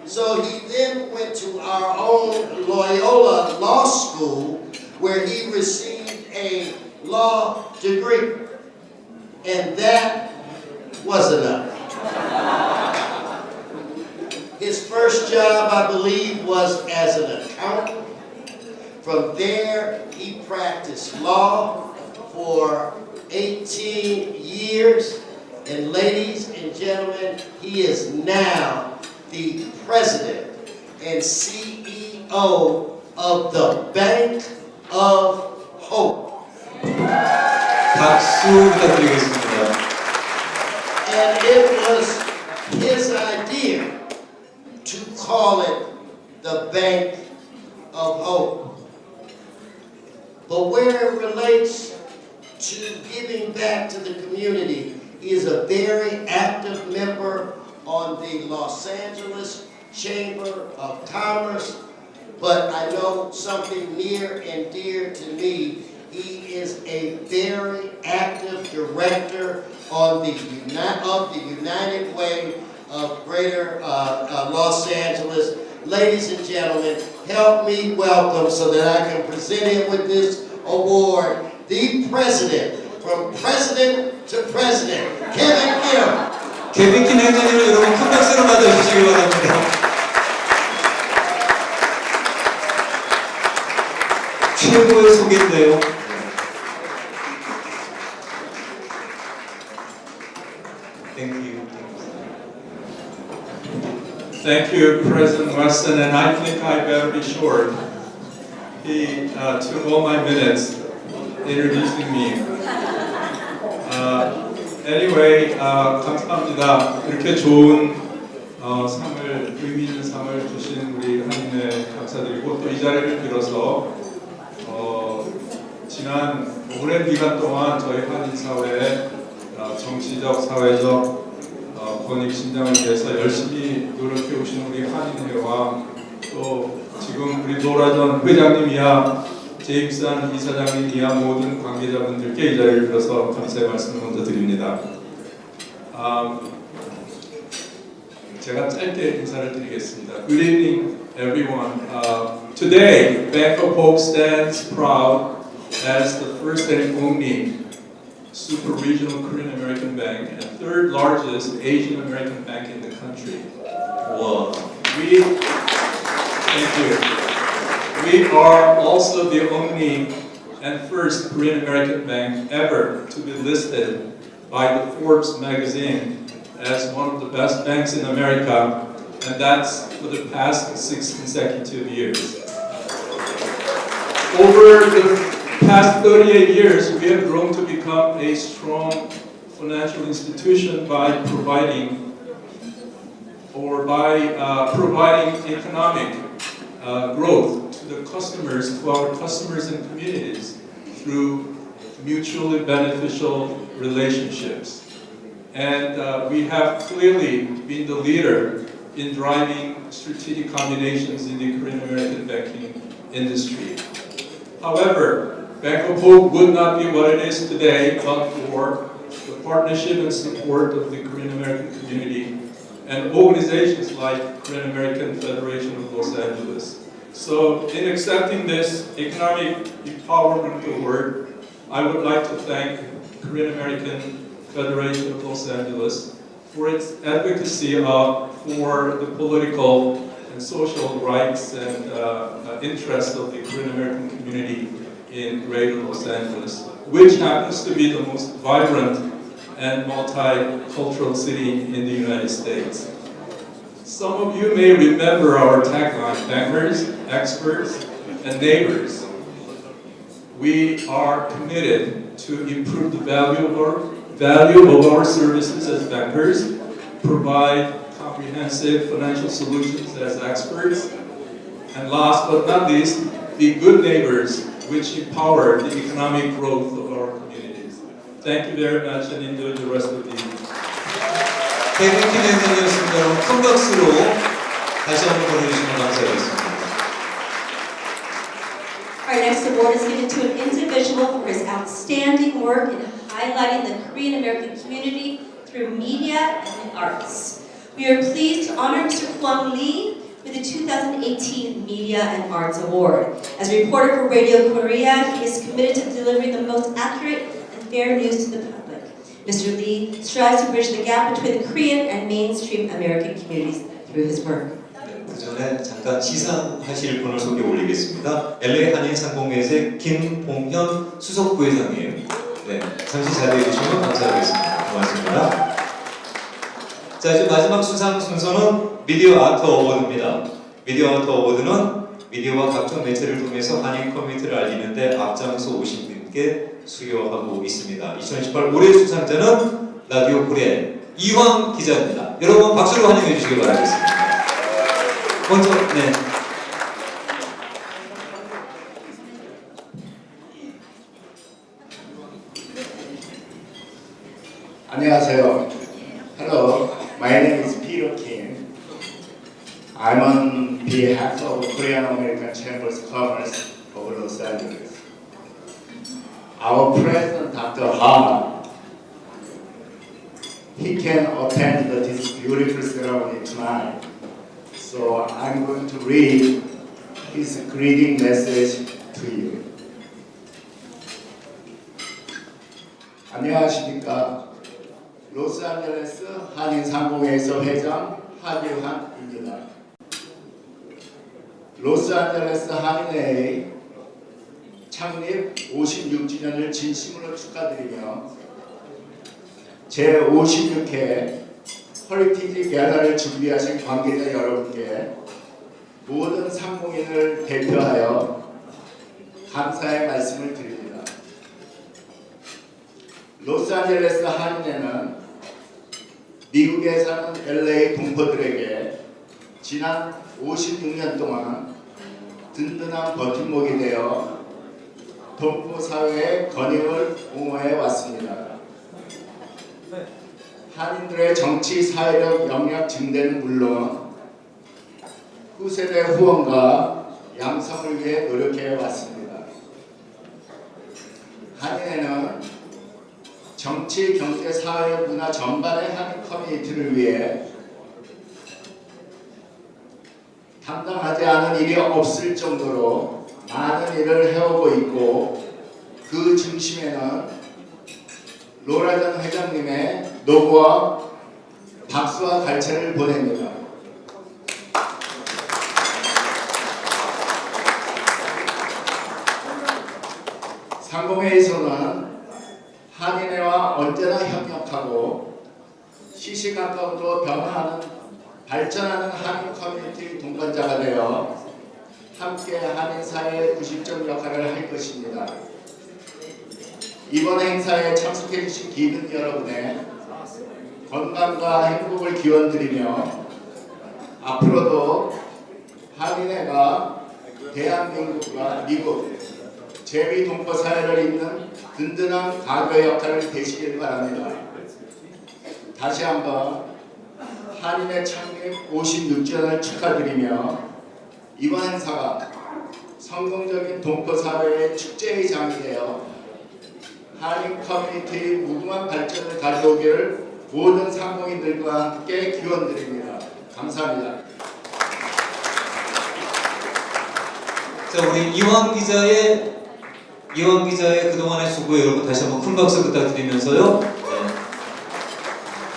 So he then went to our own Loyola Law School, where he received a law degree. And that was enough. His first job, I believe, was as an accountant. From there, he practiced law for 18 years. And ladies and gentlemen, he is now the president and CEO of the Bank of Hope. 박수 부탁드리겠습니다. And it was his idea to call it the Bank of Hope. But where it relates to giving back to the community, he is a very active member on the Los Angeles Chamber of Commerce. But I know something near and dear to me. He is a very active director on the United Way of Greater Los Angeles. Ladies and gentlemen, help me welcome, so that I can present him with this award, the president, from president to president, Kevin Kim. 케빈 킴 행사님을 여러분 큰 박수로 맞아주시기 바랍니다. 최고의 소개인데요. Thank you, President Wesson, and I think I better be short. He took all my minutes introducing me. Anyway, 감사합니다. 이렇게 좋은 상을, 의미 있는 상을 주신 우리 한인회 감사드리고, 또 이 자리를 빌어서 지난 오랜 기간 동안 저희 한인 사회의 정치적, 사회적 권익 신장을 위해서 열심히 노력해 오신 우리 한인회와, 또 지금 우리 노라전 회장님이야, 제임스한 이사장님이야, 모든 관계자분들께 이 자리를 빌어서 감사의 말씀을 먼저 드립니다. 제가 짧게 인사를 드리겠습니다. Good evening, everyone. Today, Bank of Hope stands proud as the first and only super regional Korean American bank and third largest Asian American bank in the country. Wow. Thank you. We are also the only and first Korean American bank ever to be listed by the Forbes magazine as one of the best banks in America, and that's for the past 6 consecutive years. Over the past 38 years, we have grown to become a strong financial institution by providing economic growth to our customers and communities through mutually beneficial relationships. And we have clearly been the leader in driving strategic combinations in the Korean American banking industry. However, Bank of Hope would not be what it is today but for the partnership and support of the Korean American community and organizations like Korean American Federation of Los Angeles. So in accepting this economic empowerment award, I would like to thank Korean American Federation of Los Angeles for its advocacy for the political and social rights and interests of the Korean American community in Greater Los Angeles, which happens to be the most vibrant and multicultural city in the United States. Some of you may remember our tagline, bankers, experts, and neighbors. We are committed to improve the value of our services as bankers, provide comprehensive financial solutions as experts, and last but not least, be good neighbors which empower the economic growth of our communities. Thank you very much and enjoy the rest of the evening. 대국 기념회장이었습니다. 여러분 큰 박수로 다시 한번 보내주시면 감사하겠습니다. Our next award is given to an individual for his outstanding work in highlighting the Korean American community through media and the arts. We are pleased to honor Mr. Kwang Lee with the 2018 Media and Arts Award. As a reporter for Radio Korea, he is committed to delivering the most accurate and fair news to the public. Mr. Lee strives to bridge the gap between the Korean and mainstream American communities through his work. 그 전에 잠깐 시상하실 분을 소개 올리겠습니다. LA 한인상공회의 김봉현 수석부회장이에요. 네, 잠시 자리해 주시면 감사하겠습니다. 고맙습니다. 자, 이제 마지막 수상 순서는 미디어 아트 어워드입니다. 미디어 아트 어워드는 미디어와 각종 매체를 통해서 한인 커뮤니티를 알리는데 앞장서 오신 분께 수여하고 있습니다. 2018 올해 수상자는 라디오 코리아 이황 기자입니다. 여러분 박수로 환영해 주시기 바라겠습니다. 먼저, 네. 안녕하세요. Hello, my name is Peter Kim. I'm on behalf of Korean American Chambers of Commerce of Los Angeles. Our president, Dr. Han, he can attend this beautiful ceremony tonight. So I'm going to read his greeting message to you. 안녕하십니까. 로스앤젤레스 한인상공회에서 회장 한유한입니다. 로스앤젤레스 한인회의 창립 56주년을 진심으로 축하드리며 제56회 허리티지 갤라를 준비하신 관계자 여러분께 모든 상공인을 대표하여 감사의 말씀을 드립니다. 로스앤젤레스 한인회는 미국에 사는 LA 동포들에게 지난 56년 동안 든든한 버팀목이 되어 동포 사회의 건임을 옹호해 왔습니다. 한인들의 정치 사회력 영역 증대는 물론 후세대 후원과 양성을 위해 노력해 왔습니다. 한인회는 정치, 경제, 사회, 문화 전반의 한인 커뮤니티를 위해 감당하지 않은 일이 없을 정도로 많은 일을 해오고 있고 그 중심에는 로라전 회장님의 노고와 박수와 갈채를 보냅니다. 상공회에서는 한인회와 언제나 협력하고 시시각각으로 변화하는 발전하는 한인 커뮤니티 동반자가 되어 함께 한인 사회의 구심점 역할을 할 것입니다. 이번 행사에 참석해 주신 기분 여러분의 건강과 행복을 기원드리며 앞으로도 한인회가 대한민국과 미국 재미 동포 사회를 잇는 든든한 가교 역할을 되시길 바랍니다. 다시 한번 한인회 창립 56주년을 축하드리며 이번 행사가 성공적인 동포 사회의 축제의 장이 되어 한인 커뮤니티의 무궁한 발전을 가져오기를 모든 상공인들과 함께 기원드립니다. 감사합니다. 자, 우리 이황 기자의 그동안의 수고 여러분 다시 한번 큰 박수 부탁드리면서요. 네.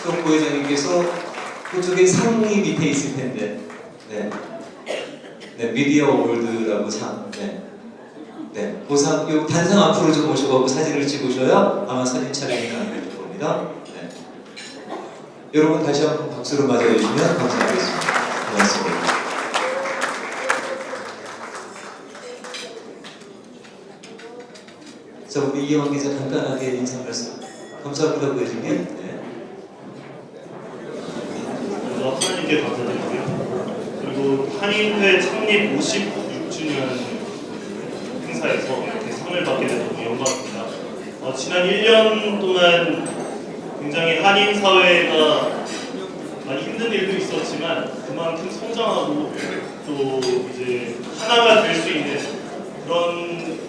또 부회장님께서 그쪽에 상이 밑에 있을 텐데, 네, 네 미디어 어워드라고 상, 네, 네, 그 상, 요 단상 앞으로 좀 모셔가고 사진을 찍으셔야 아마 사진 촬영이 가능할 겁니다. 네. 여러분 다시 한번 박수로 맞이해 주시면 감사하겠습니다. 고맙습니다. 자, 우리 이영 기자 간단하게 인사 말씀. 감사합니다, 부회장님. 네. 먼저 하나님께 감사드리고요. 그리고 한인회 창립 56주년 행사에서 이렇게 상을 받게 돼서 너무 영광입니다. 지난 1년 동안 굉장히 한인 사회가 많이 힘든 일도 있었지만 그만큼 성장하고 또 이제 하나가 될 수 있는 그런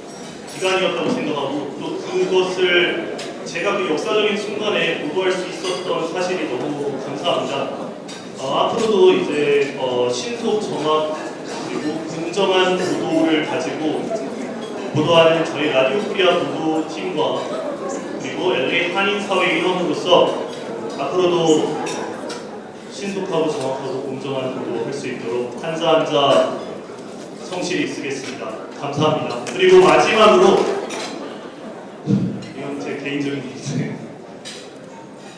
기간이었다고 생각하고 또 그것을 제가 그 역사적인 순간에 보도할 수 있었던 사실이 너무 감사합니다. 앞으로도 이제 신속 정확 그리고 공정한 보도를 가지고 보도하는 저희 라디오 코리아 보도팀과 그리고 LA 한인사회 일원으로서 앞으로도 신속하고 정확하고 공정한 보도할 수 있도록 한자 한자 성실히 쓰겠습니다. 감사합니다. 그리고 마지막으로 이건 제 개인적인 얘기인데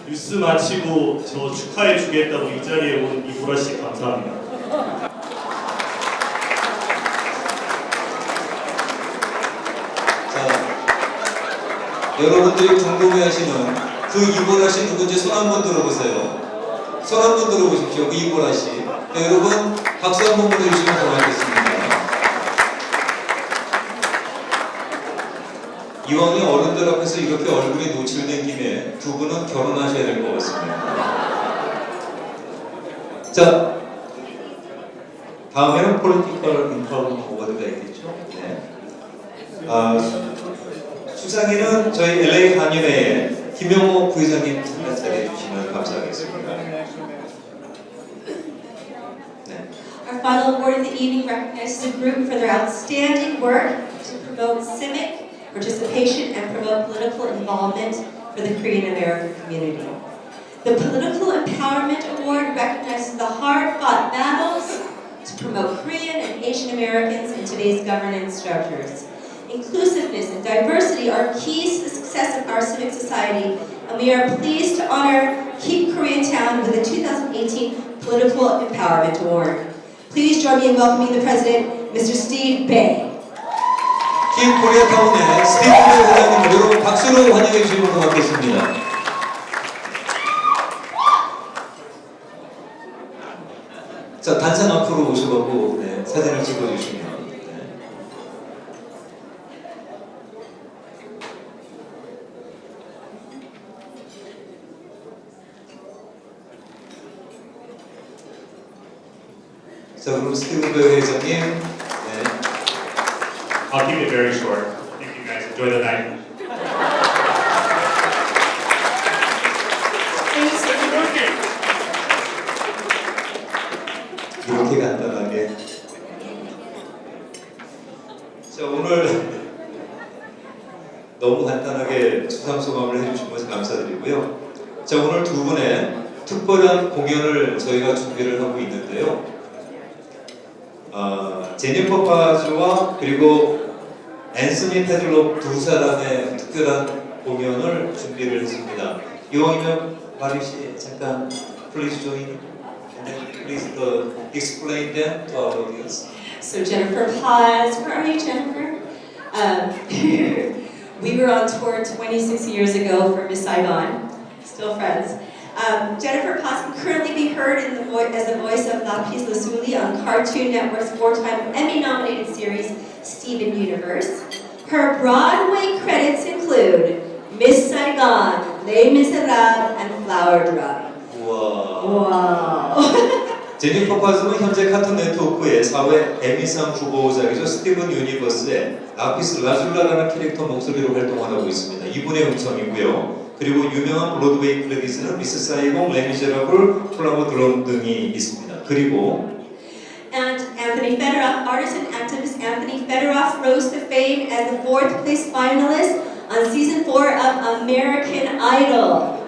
뉴스 마치고 저 축하해 주겠다고 이 자리에 온 이보라 씨 감사합니다. 자, 여러분들이 궁금해하시는 그 이보라 씨 누군지 손 한번 들어보세요. 손 한번 들어보십시오. 그 이보라 씨. 네, 여러분 박수 한번 보내주시면 고맙겠습니다. 이왕에 어른들 앞에서 이렇게 얼굴이 노출된 김에 두 분은 결혼하셔야 될 것 같습니다. 자, 다음에는 Political Empowerment Award가 있겠죠. 네. 수상에는 저희 LA 한인회의 김영호 부회장님 자리해 주시면 감사하겠습니다. 네. Our final award of the evening recognizes a group for their outstanding work to promote civic participation and promote political involvement for the Korean American community. The Political Empowerment Award recognizes the hard-fought battles to promote Korean and Asian Americans in today's governance structures. Inclusiveness and diversity are keys to the success of our civic society, and we are pleased to honor Keep Koreatown with the 2018 Political Empowerment Award. Please join me in welcoming the President, Mr. Steve Bay. 킴 코리아타운의 스티브 베이 회장님 여러분 박수로 환영해 주시면 고맙겠습니다. 자, 단상 앞으로 오셔가고 네, 사진을 찍어주시면 네. 자, 그럼 스티브 베이 회장님 네. I'll keep it very short. Thank you guys. Enjoy the night. 이렇게 간단하게. 자, 오늘 너무 간단하게 수상소감을 해주신 것에 감사드리고요. 자, 오늘 두 분의 특별한 공연을 저희가 준비를 하고 있는데요. 제니퍼 파즈와 그리고 앤서니 패들록 두 사람의 특별한 공연을 준비를 했습니다. 이왕이면 마리 씨 잠깐 please join and then please explain them to our audience. So Jennifer Paz, where are you, Jennifer? We were on tour 26 years ago for Miss Saigon, still friends. Jennifer Paz can currently be heard as the voice of Lapis Lazuli on Cartoon Network's 4-time Emmy-nominated series Steven Universe. Her Broadway credits include Miss Saigon, Les Miserables, and Flower Drum. Wow. Wow. 제니퍼 파즈는 현재 카툰 네트워크의 4회 에미상 후보작이죠. 스티븐 유니버스의 라피스 라줄라라는 캐릭터 목소리로 활동을 하고 있습니다. 이분의 음성이고요. 그리고 유명한 브로드웨이 크레딧은 미스 사이공, 레미제라블, 플라워 드럼 등이 있습니다. 그리고 And Anthony Fedorov, artist and activist Anthony Fedorov rose to fame as the 4th place finalist on season 4 of American Idol.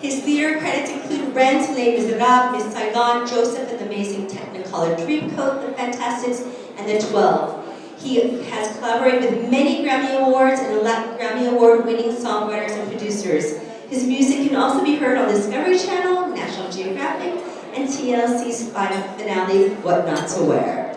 His theater credits include Rent, Les Miserables, Miss Saigon, Joseph and the Amazing Technicolor Dreamcoat, The Fantastics, and The 12. He has collaborated with many Grammy Awards and Grammy Award-winning songwriters and producers. His music can also be heard on Discovery Channel, National Geographic, and TLC's finale, What Not to Wear.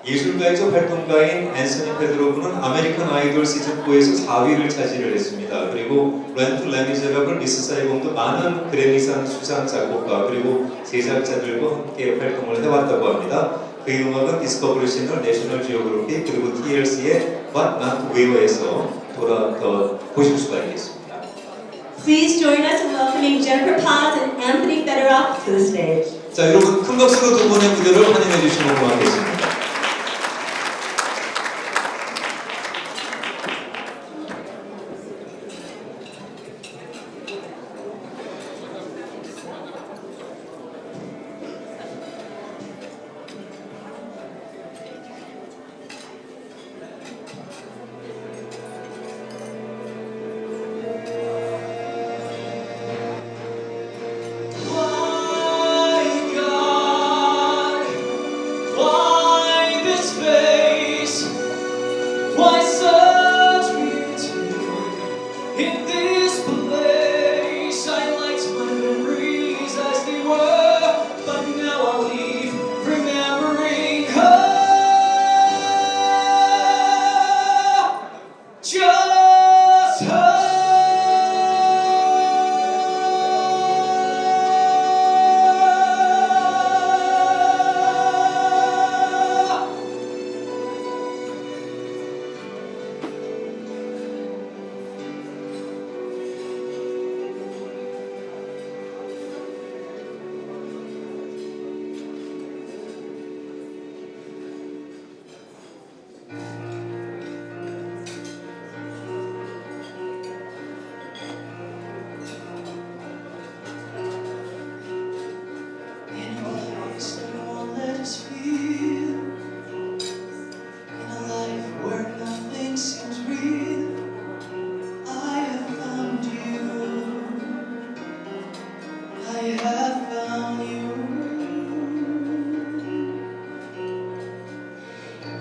예술가이자 활동가인 앤서니 페드로브는 아메리칸 아이돌 시즌4에서 4위를 차지를 했습니다. 그리고 렌트, 레미제라블, 미스 사이공도 많은 그래미상 수상 작곡가 그리고 제작자들과 함께 활동을 해왔다고 합니다. 그의 음악은 디스커버리 채널, 내셔널 지오그래피 그리고 TLC의 What Not to Wear에서 보실 수가 있겠습니다. Please join us in welcoming Jennifer Paz and Anthony Fedorov to the stage. 자, 여러분 큰 박수로 두 분의 무대를 환영해 주시면 고맙겠습니다.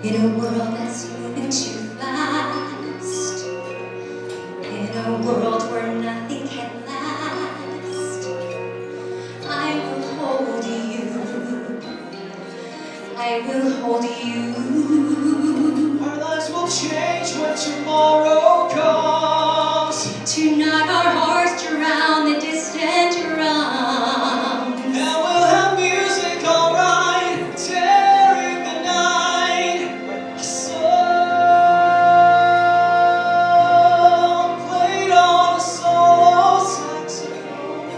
In a world that's moving too fast, in a world where nothing can last, I will hold you, I will hold you. Our lives will change when tomorrow comes. Tonight our hearts drown the distant drums, and we'll have music alright, tearing the night. A song played on a solo saxophone,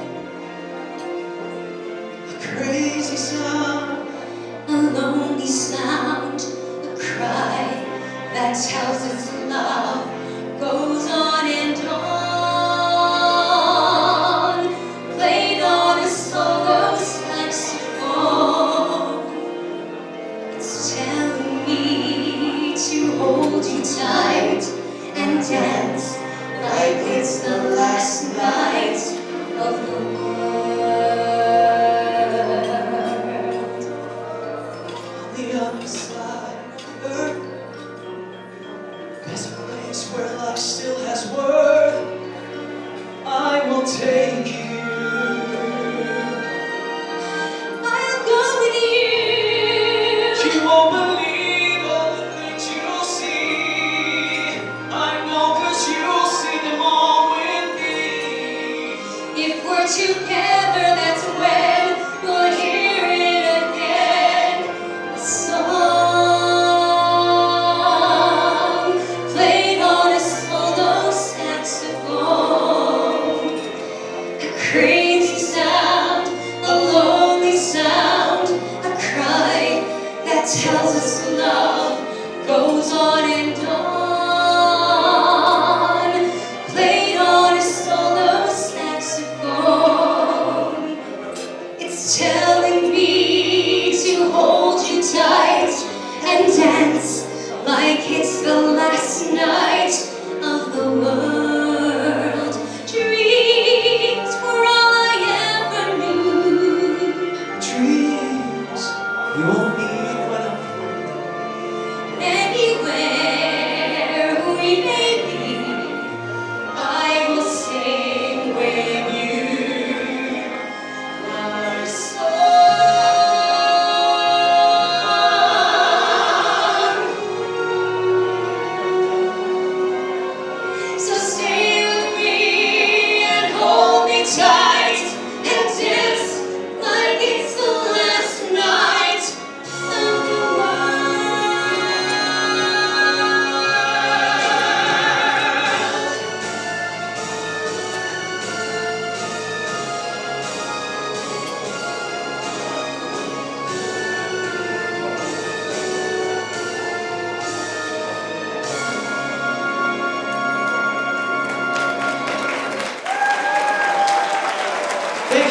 a crazy sound, a lonely sound, a cry that tells us love goes on and on, played on a solo saxophone. It's telling me to hold you tight and dance like it's the last night of the world. On the other side of earth, there's a place where life still has worth. I will take you. I'll go with you. You won't believe all the things you'll see. I know 'cause you'll see them all with me. If we're together, that's when we'll hear it again. A song played on a solo saxophone, a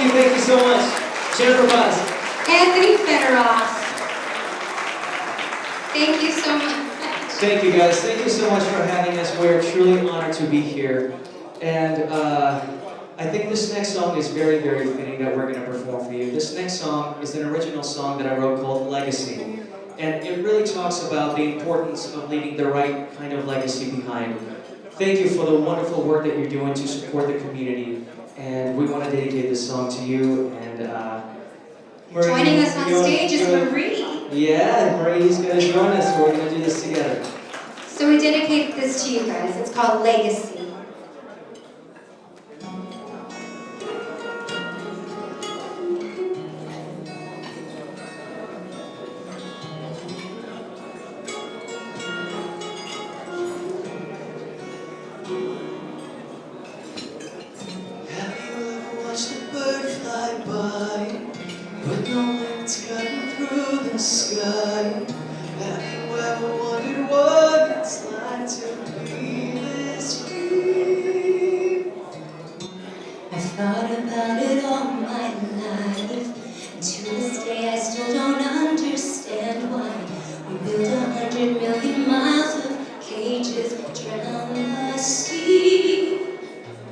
Thank you so much. Jennifer Paz. Anthony Federoff. Thank you so much. Thank you guys. Thank you so much for having us. We're truly honored to be here. And I think this next song is very, very fitting that we're going to perform for you. This next song is an original song that I wrote called Legacy. And it really talks about the importance of leaving the right kind of legacy behind. Thank you for the wonderful work that you're doing to support the community. And we want to dedicate this song to you. And Marie, Joining us on stage is Marie. Yeah, Marie's going to join us. We're going to do this together. So we dedicate this to you guys. It's called Legacy.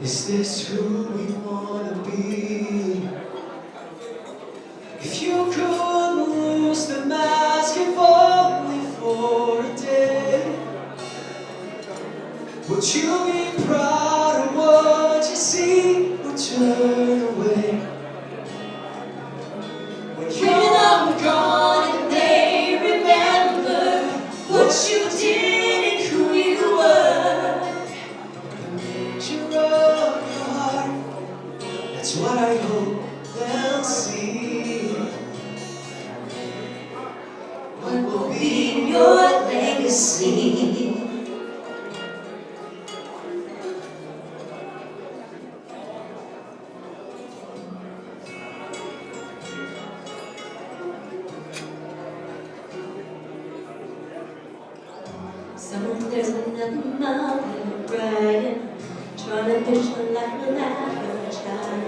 Is this who we wanna be? If you could lose the mask if only for a day, would you be proud of what you see or turn away? When you're long gone and they remember what you did and who you were, that's what I hope they'll see. What will be your legacy? So there's another mountain riding, trying to fish a life without a child.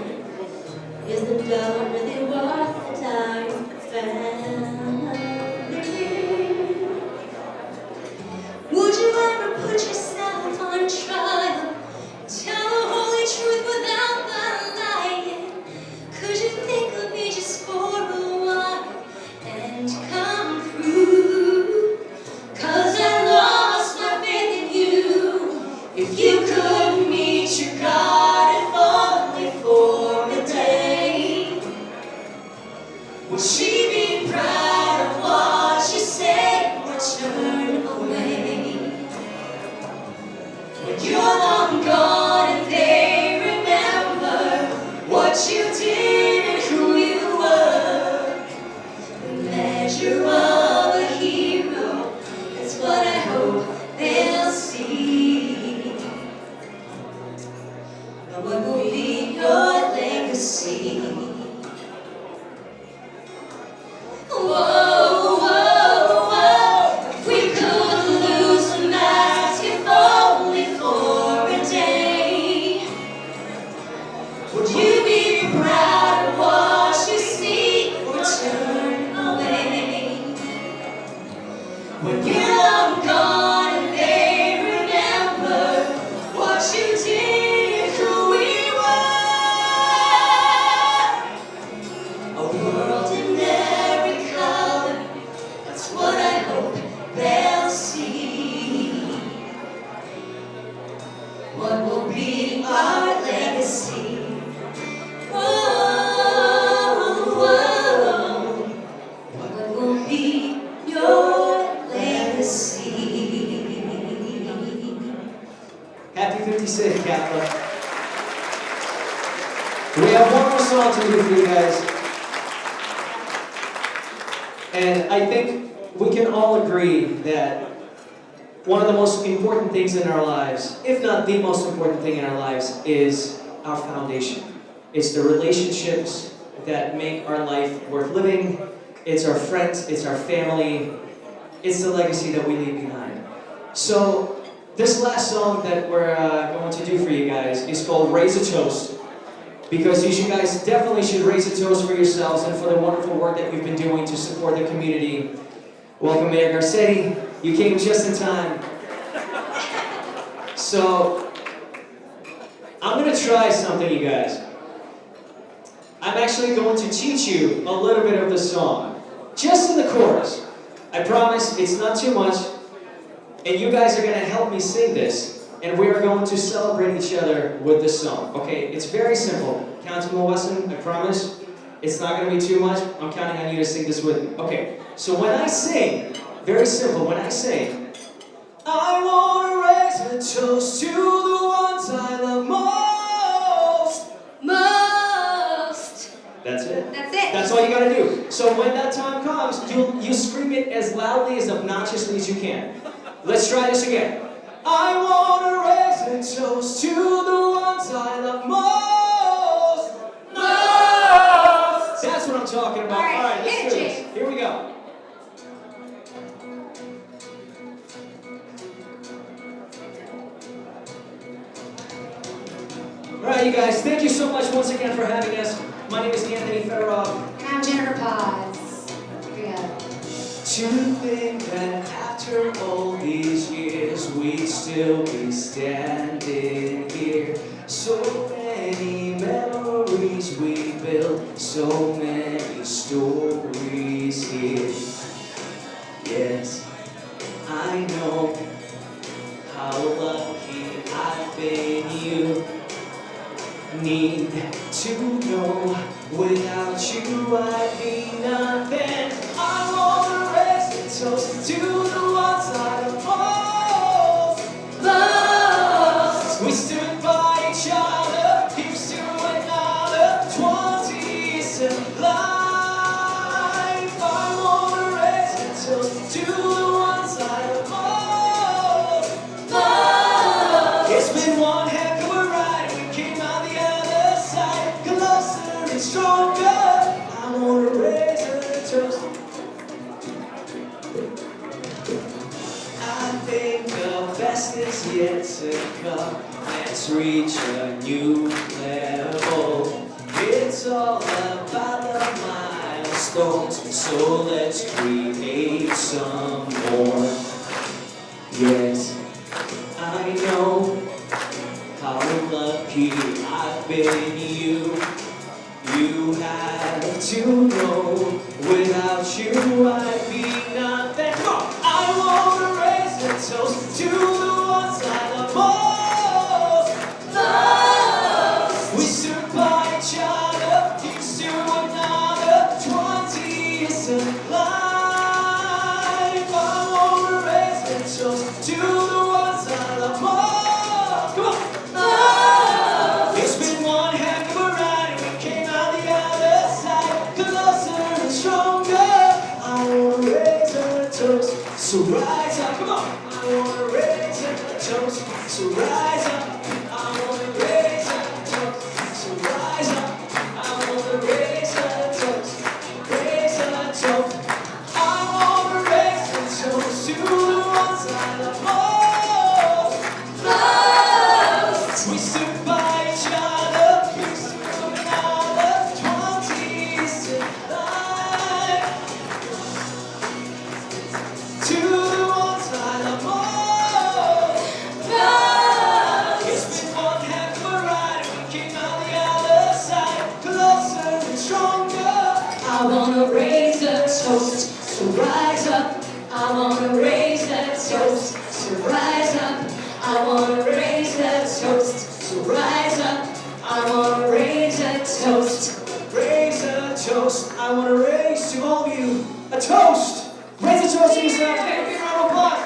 Is the dollar really worth the time? Family. Would you ever put yourself on trial? Tell the holy truth without the lying. Could you think of me just for a while and come through? 'Cause I lost my faith in you. If you could meet your God, if only for a day, would she be proud of what you say or turn away? When you're long gone and they remember what you did and who you were, the measure of a hero, that's what I hope they'll see. But what will be your legacy? Whoa, whoa, whoa. If we could lose the mask, if only for a day, would you be proud of what you see or turn away? When you're long gone and they remember what you did and who we were, a world in every color, that's what I hope they'll see. What will be our legacy? Whoa, whoa. What will be your legacy? Happy 56th, KAFLA. We have one more song to do for you guys. And I think we can all agree that one of the most important things in our lives, if not the most important thing in our lives, is our foundation. It's the relationships that make our life worth living. It's our friends, it's our family, it's the legacy that we leave behind. So this last song that we're going to do for you guys is called Raise a Toast. because you guys definitely should raise a toast for yourselves and for the wonderful work that we've been doing to support the community. Welcome, Mayor Garcetti. You came just in time. So, I'm going to try something, you guys. I'm actually going to teach you a little bit of the song, just in the chorus. I promise it's not too much, and you guys are going to help me sing this, and we are going to celebrate each other with this song. Okay, it's very simple. Councilmember WESSON, I promise it's not going to be too much. I'm counting on you to sing this with me. Okay, so when I sing, very simple, when I sing, I want to raise a toast to the ones I love most. Most. That's it. That's it. That's all you gotta do. So when that time comes, you scream it as loudly, as obnoxiously as you can. Let's try this again. I want to raise a toast to the ones I love most. Most. That's what I'm talking about. All right, let's do this. Here we go. Alright, you guys, thank you so much once again for having us. My name is Anthony Federoff. And I'm Jennifer Paz. Here we go. To think that after all these years, we'd still be standing here. So many memories we built, so many stories here. Yes, I know how lucky I've been. You need to know, without you I'd be nothing. I want to raise a toast to the ones I love most. We stood by each other, here's to another 20 years of life. I want to raise a toast to the ones I love most. It's been one heck of a ride. We came out the other side, closer and stronger. I want to raise a toast. I think the best is yet to come. Let's reach a new level. It's all about the milestones, so let's create some more. Yes, I know how lucky I've been. You have to know, without you I'd be nothing. Come on. I want to raise a toast to the ones I love most. We stood by each other, here's to another 20 years of life. I want to raise a toast to the ones I love most. Come on. It's been one heck of a ride, we came out the other side, closer and stronger. I want to raise a toast, so rise up, come on. I want to raise a toast, so rise up. I want to raise a toast, so rise up. I want to raise a toast, raise a toast. I want to raise a toast to the ones I love most. We stood by each other, here's to another 20 years of life. To the ones I love most. It's been one heck of a ride, we came out the other side, closer and stronger. I wanna raise a toast, so rise up. I wanna raise that toast, so rise up. I wanna raise that toast, so rise up. I wanna raise that toast. Raise a toast, I want to raise to all of you a toast. Raise a toast to yourself. Take a big round of applause.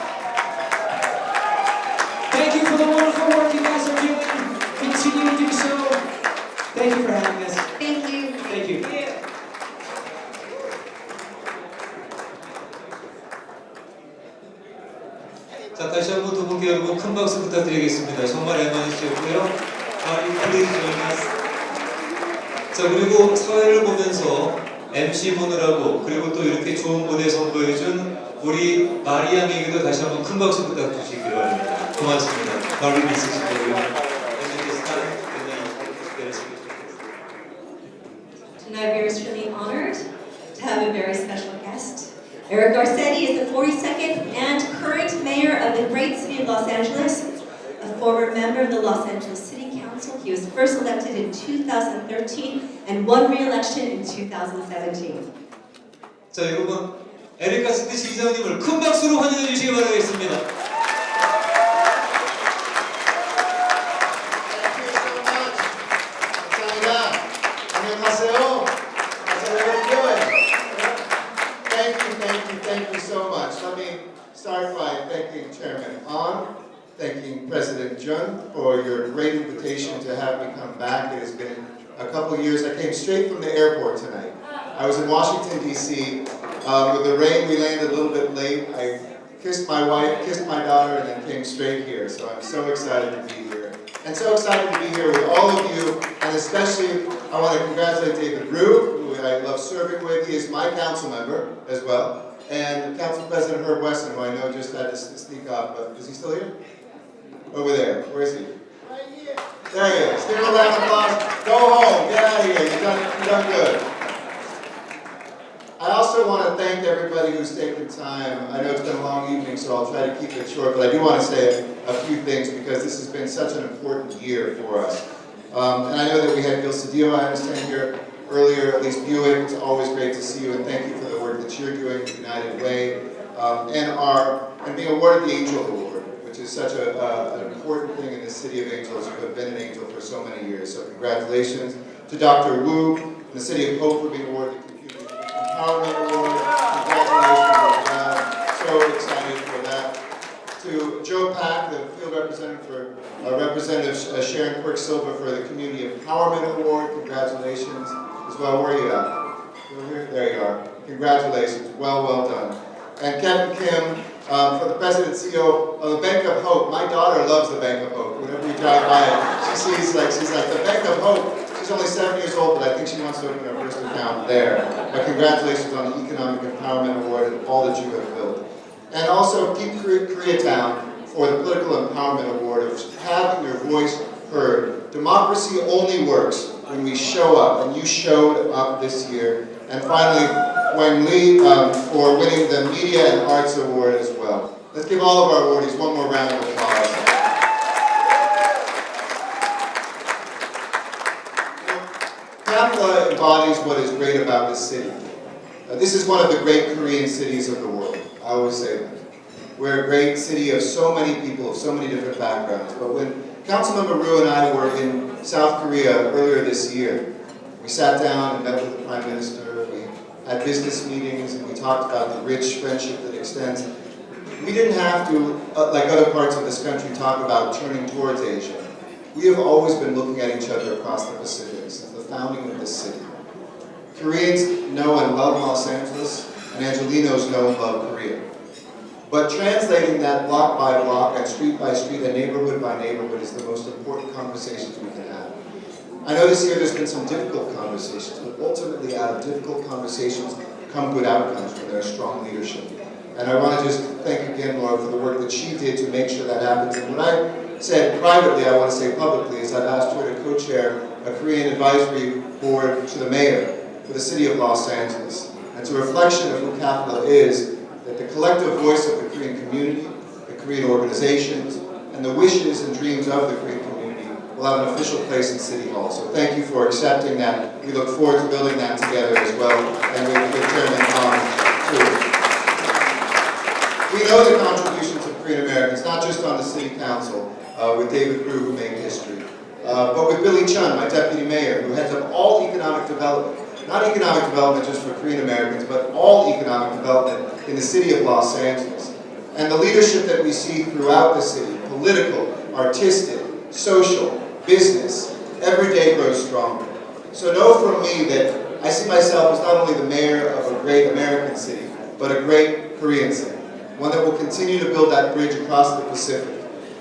Thank you for the wonderful work you guys are doing. Continue to do so. Thank you for having us. Thank you. Thank you. 자, 다시 한번 두 분께 여러분 큰 박수 부탁드리겠습니다. 정말 애만이셨고요. Please join us. 자, 그리고 사회를 보면서 MC 보느라고 그리고 또 이렇게 좋은 무대 선보여준 우리 마리양에게도 다시 한번 큰 박수 부탁드리시기 바랍니다. 고맙습니다. 마리양 있으시고요. Eric Garcetti is the 42nd and current mayor of the great city of Los Angeles, a former member of the Los Angeles City Council. He was first elected in 2013 and won re-election in 2017. 자, 여러분, 에릭 가스티 시장님을 큰 박수로 환영해 주시기 바라겠습니다. Thank you so much. Let me start by thanking Chairman An, thanking President Jeon for your great invitation to have me come back. It has been a couple years. I came straight from the airport tonight. I was in Washington, D.C. With the rain, we landed a little bit late. I kissed my wife, kissed my daughter, and then came straight here. So I'm so excited to be here. And so excited to be here with all of you, and especially I want to congratulate David Rue, who I love serving with. He is my council member as well. And Council President Herb Wesson, who I know just had to sneak off, but is he still here? Over there. Where is he? Right here. There he is. Give him a round of applause. Go home. Get out of here. You've done good. I also want to thank everybody who's taken time. I know it's been a long evening, so I'll try to keep it short, but I do want to say a few things because this has been such an important year for us. And I know that we had Gil CEDILLIO, I understand, here earlier, at least BUIK. It's always great to see you, and thank you for the work that you're doing, United Way, and being awarded the Angel Award, which is such an important thing in the City of Angels, who have been an angel for so many years. So congratulations to Dr. Woo, and the City of Hope for being awarded the Community Empowerment Award. Congratulations as well. So excited for that. To Joe Pack, the field representative for Representative Sharon Quicksilver for the Community Empowerment Award. Congratulations as well. Where are you at? There you are. Congratulations. Well done. And Kevin Kim for the President and CEO of the Bank of Hope. My daughter loves the Bank of Hope. Whenever we drive by it, she sees she's like the Bank of Hope. She's only 7 years old, but I think she wants to open her first account there. But congratulations on the Economic Empowerment Award and all that you have built. And also keep Koreatown for the Political Empowerment Award of having your voice heard. Democracy only works when we show up, and you showed up this year. And finally, WANG Lee for winning the Media and Arts Award as well. Let's give all of our awardees one more round of applause. KAFLA embodies what is great about this city. This is one of the great Korean cities of the world. I always say that. We're a great city of so many people, of so many different backgrounds. But when Councilmember Roo and I were in South Korea earlier this year, we sat down and met with the Prime Minister, we had business meetings, and we talked about the rich friendship that extends. We didn't have to, like other parts of this country, talk about turning towards Asia. We have always been looking at each other across the Pacific since the founding of this city. Koreans know and love Los Angeles, and Angelenos know and love Korea. But translating that block by block and street by street and neighborhood by neighborhood is the most important conversations we can have. I know this year there's been some difficult conversations, but ultimately out of difficult conversations come good outcomes when there's strong leadership. And I want to just thank again Laura for the work that she did to make sure that happens. And what I said privately, I want to say publicly, is I've asked her to co-chair a Korean advisory board to the mayor for the city of Los Angeles. And it's a reflection of who KAFLA is, that the collective voice of the Korean community, the Korean organizations, and the wishes and dreams of the Korean community will have an official place in City Hall. So thank you for accepting that. We look forward to building that together as well, and with Chairman An too. We know the contributions of Korean Americans, not just on the City Council, with David Rue, who made history, but with Billy Chun, my deputy mayor, who heads up all economic development. Not economic development just for Korean Americans, but all economic development in the city of Los Angeles. And the leadership that we see throughout the city, political, artistic, social, business, every day grows stronger. So know from me that I see myself as not only the mayor of a great American city, but a great Korean city. One that will continue to build that bridge across the Pacific.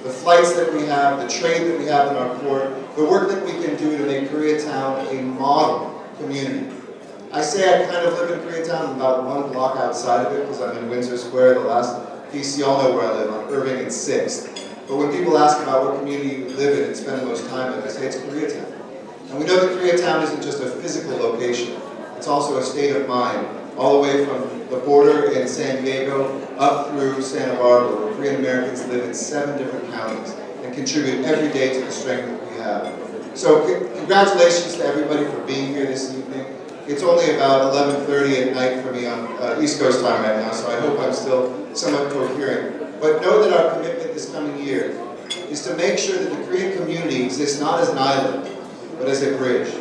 The flights that we have, the trade that we have in our port, the work that we can do to make Koreatown a model community. I say I kind of live in Koreatown. I'm about 1 block outside of it because I'm in Windsor Square, the last piece. You all know where I live, on Irving and 6th. But when people ask about what community you live in and spend the most time in, I say it's Koreatown. And we know that Koreatown isn't just a physical location. It's also a state of mind all the way from the border in San Diego up through Santa Barbara, where Korean Americans live in 7 different counties and contribute every day to the strength that we have. So congratulations to everybody for being here this evening. It's only about 11:30 at night for me on East Coast time right now, so I hope I'm still somewhat coherent. But know that our commitment this coming year is to make sure that the Korean community exists not as an island, but as a bridge.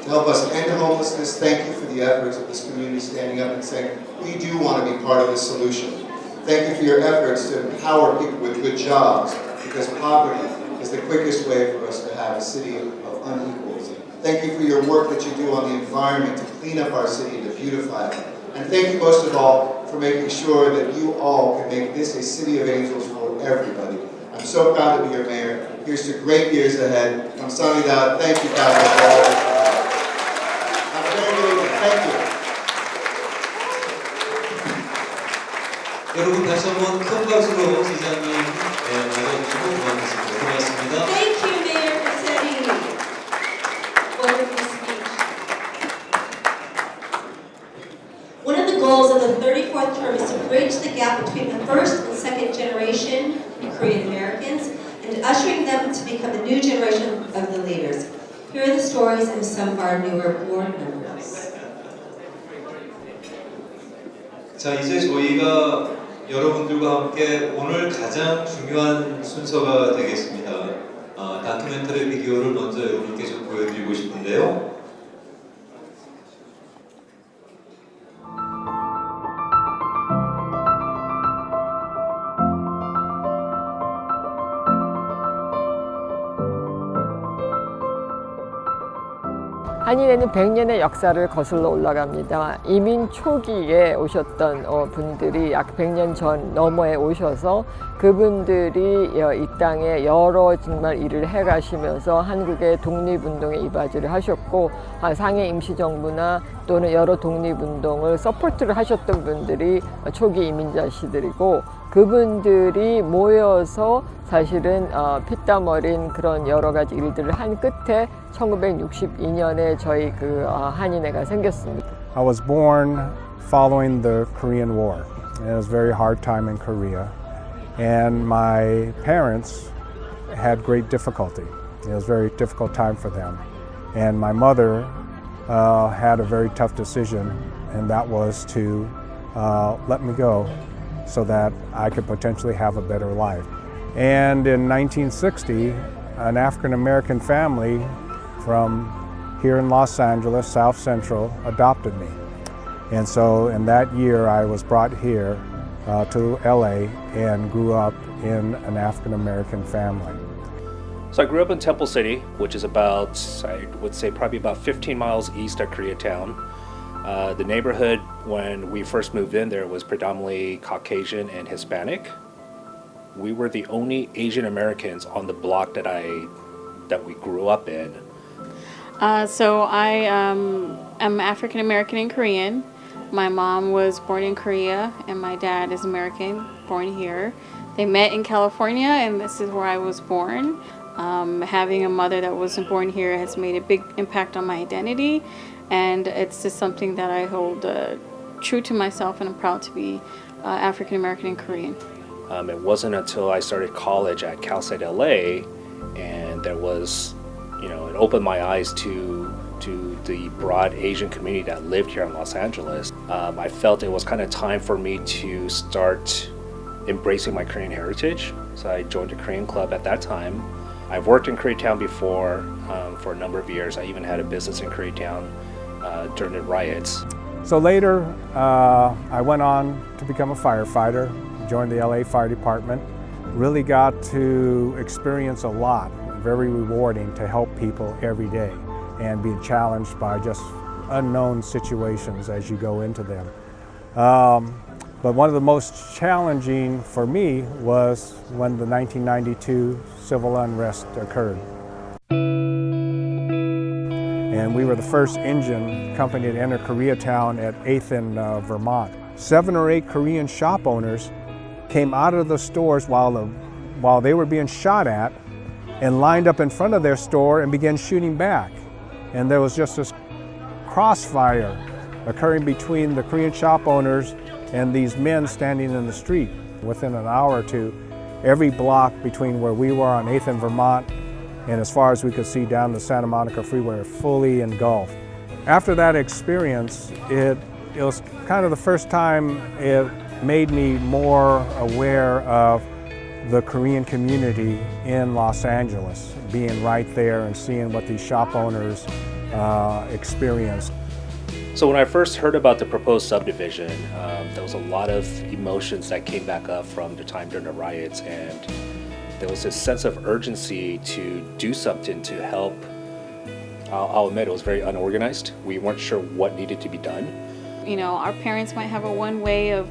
To help us end homelessness, thank you for the efforts of this community standing up and saying, we do want to be part of the solution. Thank you for your efforts to empower people with good jobs, because poverty is the quickest way for us to have a city of unequals. Thank you for your work that you do on the environment to clean up our city, to beautify it. And thank you most of all for making sure that you all can make this a city of angels for everybody. I'm so proud to be your mayor. Here's to great years ahead. 감사합니다. Thank you, KAFLA, for all this. Have a very good evening. Thank you. 여러분 다시 한번 큰 박수로 시장님 맞아주시고 고맙습니다. 고맙습니다. Thank you, Mayor Cassetti. Wonderful speech. One of the goals of the 34th term is to bridge the gap between the first and second generation Korean Americans and ushering them to become the new generation of the leaders. Here are the stories of some of our newer board members. 자, 이제 저희가 여러분들과 함께 오늘 가장 중요한 순서가 되겠습니다. 다큐멘터리 비디오를 먼저 여러분께 좀 보여드리고 싶은데요. 한인회는 100년의 역사를 거슬러 올라갑니다. 이민 초기에 오셨던 분들이 약 100년 전 너머에 오셔서 그분들이 이 땅에 여러 정말 일을 해가시면서 한국의 독립운동에 이바지를 하셨고 상해 임시정부나 또는 여러 독립운동을 서포트를 하셨던 분들이 초기 이민자시들이고 그분들이 모여서 사실은 피땀 어린 그런 여러 가지 일들을 한 끝에 1962년에 저희 한인회가 생겼습니다. I was born following the Korean War. It was a very hard time in Korea. And my parents had great difficulty. It was a very difficult time for them. And my mother had a very tough decision, and that was to let me go so that I could potentially have a better life. And in 1960, an African-American family from here in Los Angeles, South Central, adopted me. And so in that year, I was brought here to LA and grew up in an African-American family. So I grew up in Temple City, which is about, I would say probably about 15 miles east of Koreatown. The neighborhood when we first moved in there was predominantly Caucasian and Hispanic. We were the only Asian Americans on the block that we grew up in. So I am African American and Korean. My mom was born in Korea and my dad is American, born here. They met in California and this is where I was born. Having a mother that wasn't born here has made a big impact on my identity, and it's just something that I hold true to myself, and I'm proud to be African American and Korean. It wasn't until I started college at Cal State LA and there was, it opened my eyes to the broad Asian community that lived here in Los Angeles. I felt it was kind of time for me to start embracing my Korean heritage. So I joined a Korean club at that time. I've worked in Koreatown before for a number of years. I even had a business in Koreatown during the riots. So later, I went on to become a firefighter, joined the LA Fire Department. Really got to experience a lot, very rewarding to help people every day and be challenged by just unknown situations as you go into them. But one of the most challenging for me was when the 1992 civil unrest occurred. And we were the first engine company to enter Koreatown at 8th and Vermont. 7 or 8 Korean shop owners came out of the stores while they were being shot at and lined up in front of their store and began shooting back. And there was just this crossfire occurring between the Korean shop owners and these men standing in the street. Within an hour or two, every block between where we were on 8th and Vermont and as far as we could see down the Santa Monica Freeway fully engulfed. After that experience, it was kind of the first time it made me more aware of the Korean community in Los Angeles, being right there and seeing what these shop owners experienced. So when I first heard about the proposed subdivision, there was a lot of emotions that came back up from the time during the riots, and there was this sense of urgency to do something to help. I'll admit it was very unorganized. We weren't sure what needed to be done. You know, our parents might have one way of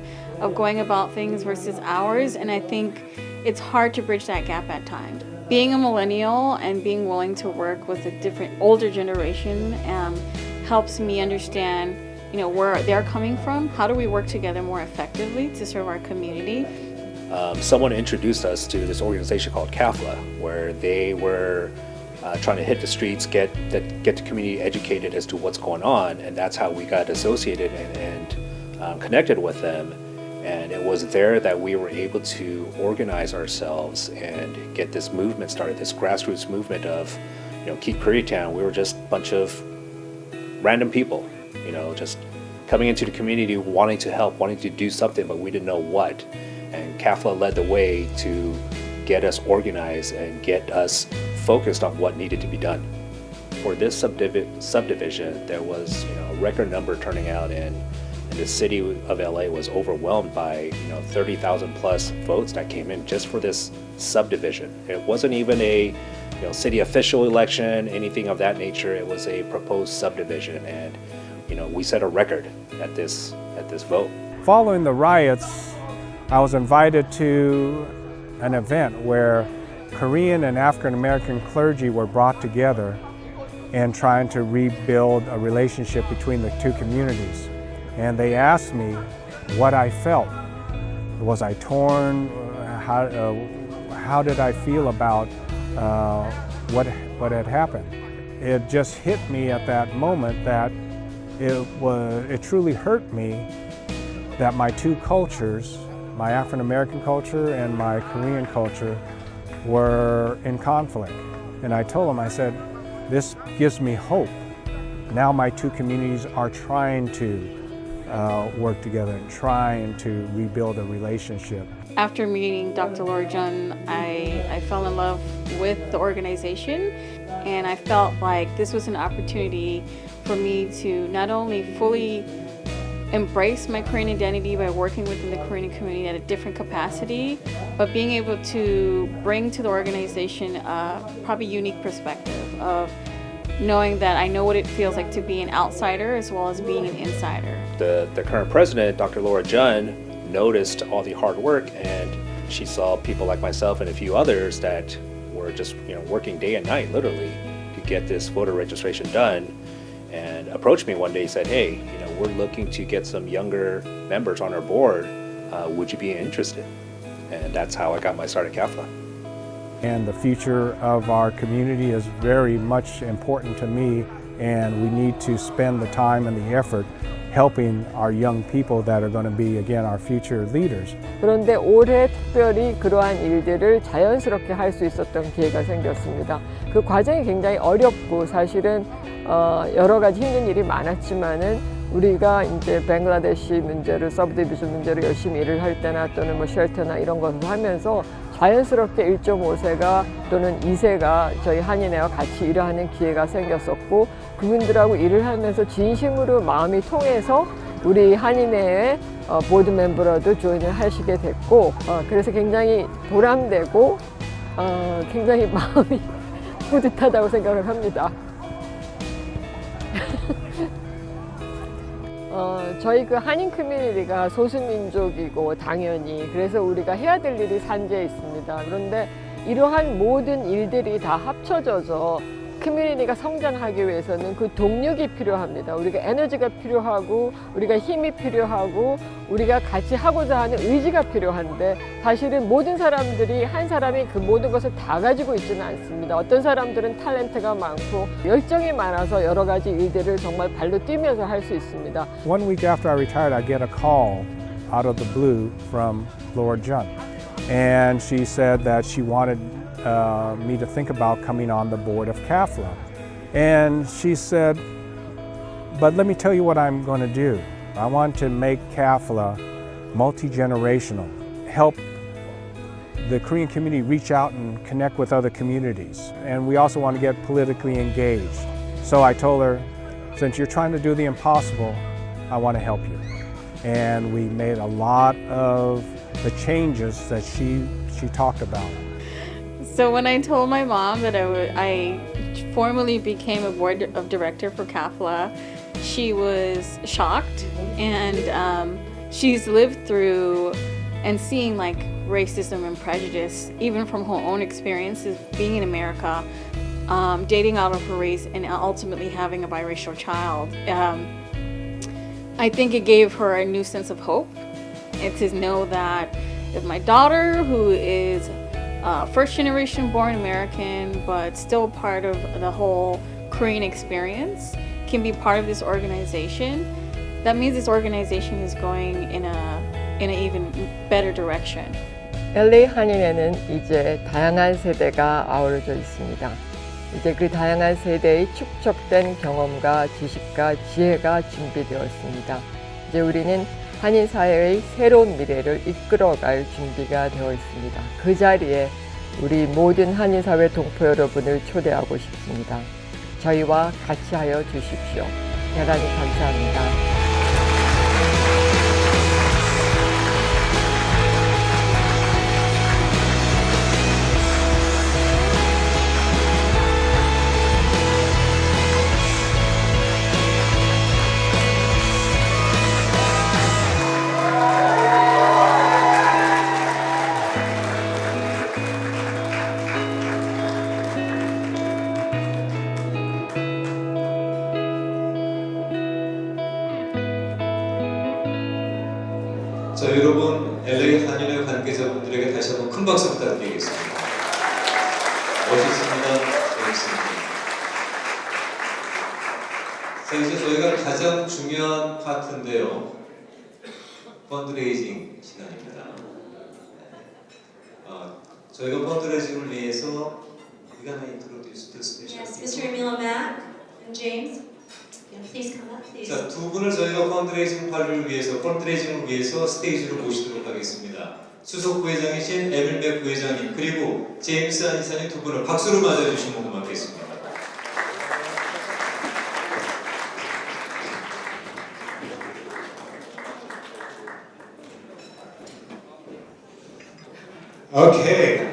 going about things versus ours, and I think it's hard to bridge that gap at times. Being a millennial and being willing to work with a different, older generation helps me understand, you know, where they're coming from. How do we work together more effectively to serve our community? Someone introduced us to this organization called KAFLA, where they were trying to hit the streets, get the community educated as to what's going on, and that's how we got associated and connected with them. And it was there that we were able to organize ourselves and get this movement started, this grassroots movement of, you know, Keep Koreatown. We were just a bunch of random people, you know, just coming into the community, wanting to help, wanting to do something, but we didn't know what. And KAFLA led the way to get us organized and get us focused on what needed to be done. For this subdivision, there was, you know, a record number turning out, and the city of LA was overwhelmed by, you know, 30,000 plus votes that came in just for this subdivision. It wasn't even a, you know, city official election, anything of that nature. It was a proposed subdivision, and, you know, we set a record at this vote. Following the riots, I was invited to an event where Korean and African American clergy were brought together and trying to rebuild a relationship between the two communities. And they asked me what I felt. Was I torn? How did I feel about what had happened? It just hit me at that moment that it truly hurt me that my two cultures, my African American culture and my Korean culture, were in conflict. And I told them, I said, this gives me hope. Now my two communities are trying to work together and trying to rebuild a relationship. After meeting Dr. Laura Jeon, I fell in love with the organization, and I felt like this was an opportunity for me to not only fully embrace my Korean identity by working within the Korean community at a different capacity, but being able to bring to the organization a probably unique perspective of knowing that I know what it feels like to be an outsider as well as being an insider. The current president, Dr. Laura Jeon, noticed all the hard work, and she saw people like myself and a few others that were just, you know, working day and night literally to get this voter registration done, and approached me one day and said, hey, you know, we're looking to get some younger members on our board. Would you be interested? And that's how I got my start at KAFLA. And the future of our community is very much important to me, and we need to spend the time and the effort helping our young people that are going to be, again, our future leaders. 그런데 올해 특별히 그러한 일들을 자연스럽게 할 수 있었던 기회가 생겼습니다. 그 과정이 굉장히 어렵고 사실은 여러 가지 힘든 일이 많았지만은 우리가 이제 벵글라데시 문제를, 서브디비전 문제를 열심히 일을 할 때나 또는 뭐 쉘터나 이런 것을 하면서 자연스럽게 1.5세가 또는 2세가 저희 한인회와 같이 일을 하는 기회가 생겼었고, 그분들하고 일을 하면서 진심으로 마음이 통해서 우리 한인회의 보드 멤버로도 조인을 하시게 됐고, 그래서 굉장히 보람되고 굉장히 마음이 뿌듯하다고 생각을 합니다. 저희 그 한인 커뮤니티가 소수민족이고 당연히 그래서 우리가 해야 될 일이 산재에 있습니다. 그런데 이러한 모든 일들이 다 합쳐져서 커뮤니티가 성장하기 위해서는 그 동력이 필요합니다. 우리가 에너지가 필요하고 우리가 힘이 필요하고 우리가 같이 하고자 하는 의지가 필요한데 사실은 모든 사람들이 한 사람이 그 모든 것을 다 가지고 있지는 않습니다. 어떤 사람들은 탤런트가 많고 열정이 많아서 여러 가지 일들을 정말 발로 뛰면서 할 수 있습니다. 1 week after I retired, I get a call out of the blue from Laura Jeon. And she said that she wanted me to think about coming on the board of KAFLA. And she said, but let me tell you what I'm going to do. I want to make KAFLA multi-generational, help the Korean community reach out and connect with other communities. And we also want to get politically engaged. So I told her, since you're trying to do the impossible, I want to help you. And we made a lot of the changes that she talked about. So when I told my mom that I formally became a board of director for KAFLA, she was shocked, and she's lived through and seeing like racism and prejudice, even from her own experiences being in America, dating out of her race, and ultimately having a biracial child. I think it gave her a new sense of hope, and to know that if my daughter, who is first generation born American but still part of the whole Korean experience, can be part of this organization, that means this organization is going in an even better direction. LA 한인회는 이제 다양한 세대가 아우러져 있습니다. 이제 그 다양한 세대의 축적된 경험과 지식과 지혜가 준비되었습니다. 이제 우리는 한인 사회의 새로운 미래를 이끌어갈 준비가 되어 있습니다. 그 자리에 우리 모든 한인 사회 동포 여러분을 초대하고 싶습니다. 저희와 같이 하여 주십시오. 대단히 감사합니다. 자, 여러분 LA 한인회 관계자분들에게 다시 한번 큰 박수 부탁드리겠습니다. 멋있습니다. 재밌습니다. 자, 이제 저희가 가장 중요한 파트인데요. 펀드레이징 시간입니다. 저희가 펀드레이징을 위해서 We're gonna introduce the special Yes, Mr. Emil Mack and James. Please come up, please. 자, 두 분을 저희가 펀드레이징을 위해서 스테이지로 모시도록 하겠습니다. 수석 부회장이신 에밀 맥 부회장님 그리고 제임스 안 이사님 두 분을 박수로 맞아주시면 고맙겠습니다. Okay.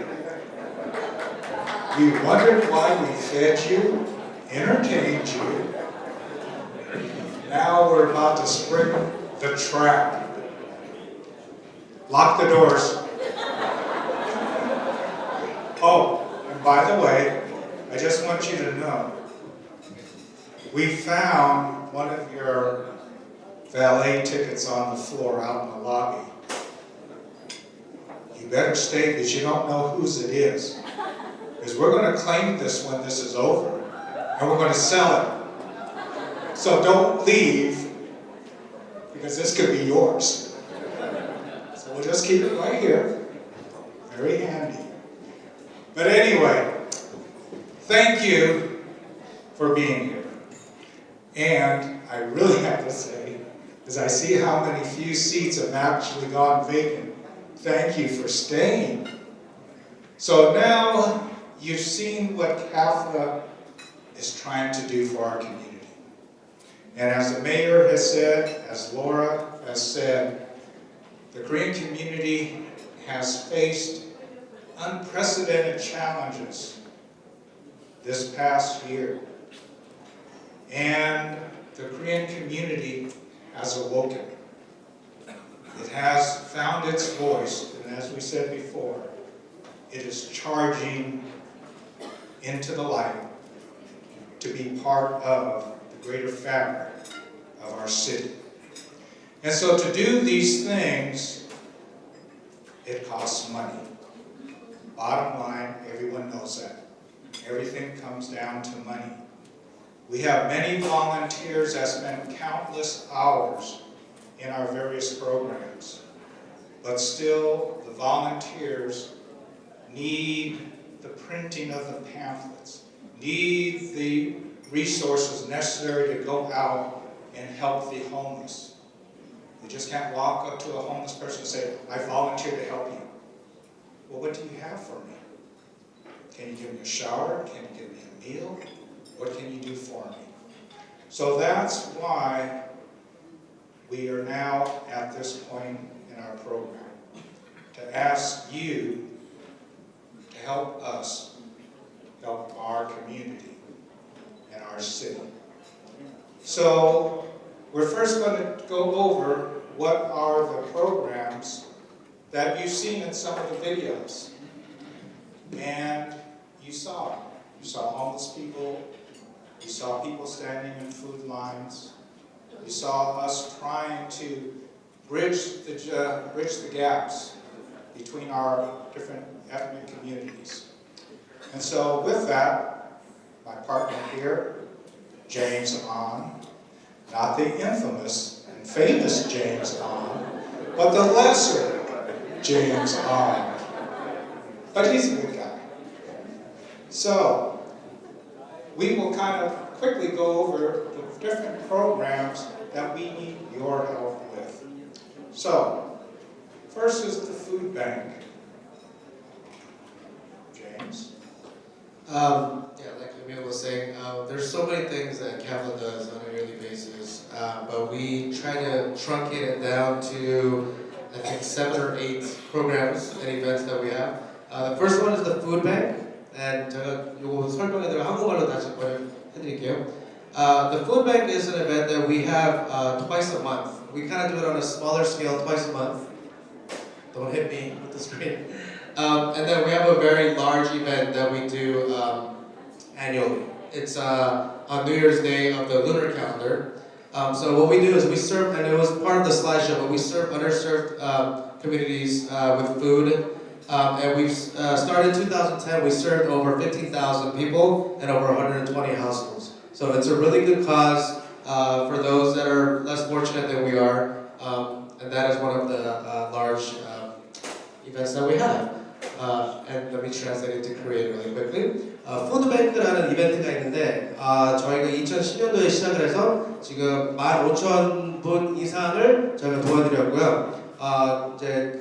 You wondered why we fed you, entertained you. Now we're about to spring the trap. Lock the doors. Oh, and by the way, I just want you to know, we found one of your valet tickets on the floor out in the lobby. You better stay because you don't know whose it is. Because we're going to claim this when this is over, and we're going to sell it. So don't leave, because this could be yours. So we'll just keep it right here. Very handy. But anyway, thank you for being here. And I really have to say, as I see how many few seats have actually gone vacant, thank you for staying. So now you've seen what KAFLA is trying to do for our community. And as the mayor has said, as Laura has said, the Korean community has faced unprecedented challenges this past year. And the Korean community has awoken. It has found its voice, and as we said before, it is charging into the light to be part of the greater fabric of our city. And so to do these things, it costs money. Bottom line, everyone knows that. Everything comes down to money. We have many volunteers that spend countless hours in our various programs, but still the volunteers need the printing of the pamphlets, need the resources necessary to go out and help the homeless. You just can't walk up to a homeless person and say, I volunteer to help you. Well, what do you have for me? Can you give me a shower? Can you give me a meal? What can you do for me? So that's why we are now at this point in our program, to ask you to help us help our community and our city. So we're first going to go over what are the programs that you've seen in some of the videos. And you saw homeless people, you saw people standing in food lines, you saw us trying to bridge the gaps between our different ethnic communities. And so with that, my partner here, James On, not the infamous and famous James On, but the lesser James On. But he's a good guy. So, we will kind of quickly go over the different programs that we need your help with. So, first is the food bank. James? Yeah, like Emil was saying, there's so many things that KAFLA does on a yearly basis, but we try to truncate it down to, I think, 7 or 8 programs and events that we have. The first one is the food bank, and 제가 이거 설명해드리면 한국말로 다시 번역해드릴게요. The food bank is an event that we have twice a month. We kind of do it on a smaller scale twice a month. Don't hit me with the screen. And then we have a very large event that we do annually. It's on New Year's Day of the lunar calendar. So what we do is we serve, and it was part of the slideshow, but we serve underserved communities with food. And we've started in 2010, we served over 15,000 people and over 120 households. So it's a really good cause for those that are less fortunate than we are. And that is one of the large events that we have. And let me translate it to Korean really quickly. 푸드뱅크라는 이벤트가 있는데 저희가 2010년도에 시작을 해서 지금 15,000분 이상을 저희가 도와드렸고요. 이제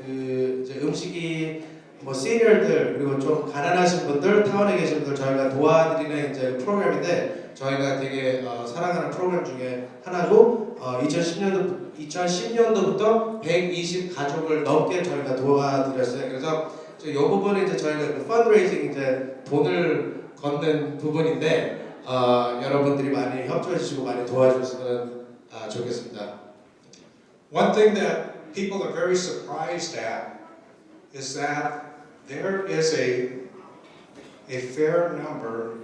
음식이 뭐 시니어들 그리고 좀 가난하신 분들, 타운에 계신 분들 저희가 도와드리는 이제 프로그램인데 저희가 되게 사랑하는 프로그램 중에 하나고 2010년도부터 120 가족을 넘게 저희가 도와드렸어요. 그래서 이 부분은 이제 저희가 그 Fundraising 이제 돈을 걷는 부분인데 여러분들이 많이 협조해 주시고 많이 도와주시면 좋겠습니다. One thing that people are very surprised at is that there is a fair number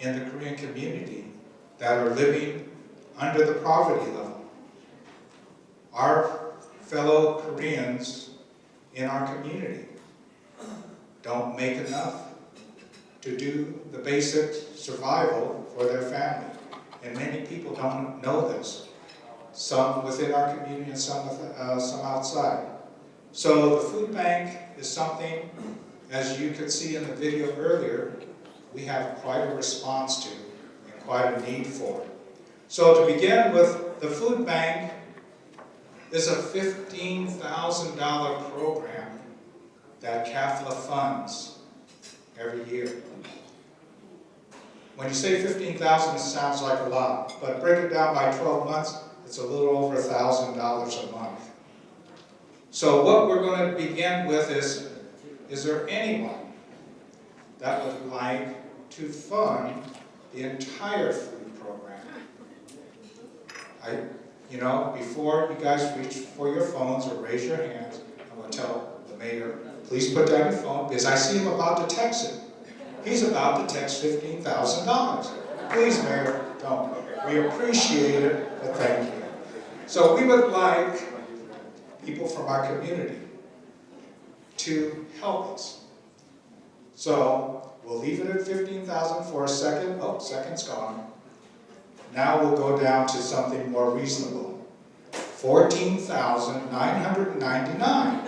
in the Korean community that are living under the poverty level. Our fellow Koreans in our community don't make enough to do the basic survival for their family. And many people don't know this. Some within our community and some outside. So the food bank is something, as you could see in the video earlier, we have quite a response to and quite a need for. So to begin with, the food bank is a $15,000 program that KAFLA funds every year. When you say 15,000, it sounds like a lot, but break it down by 12 months, it's a little over $1,000 a month. So what we're going to begin with is there anyone that would like to fund the entire food program? Before you guys reach for your phones or raise your hands, I'm going to tell the mayor, please put down your phone, because I see him about to text it. He's about to text $15,000. Please, Mayor, don't. We appreciate it, but thank you. So we would like people from our community to help us. So we'll leave it at 15,000 for a second. Oh, second's gone. Now we'll go down to something more reasonable. 14,999.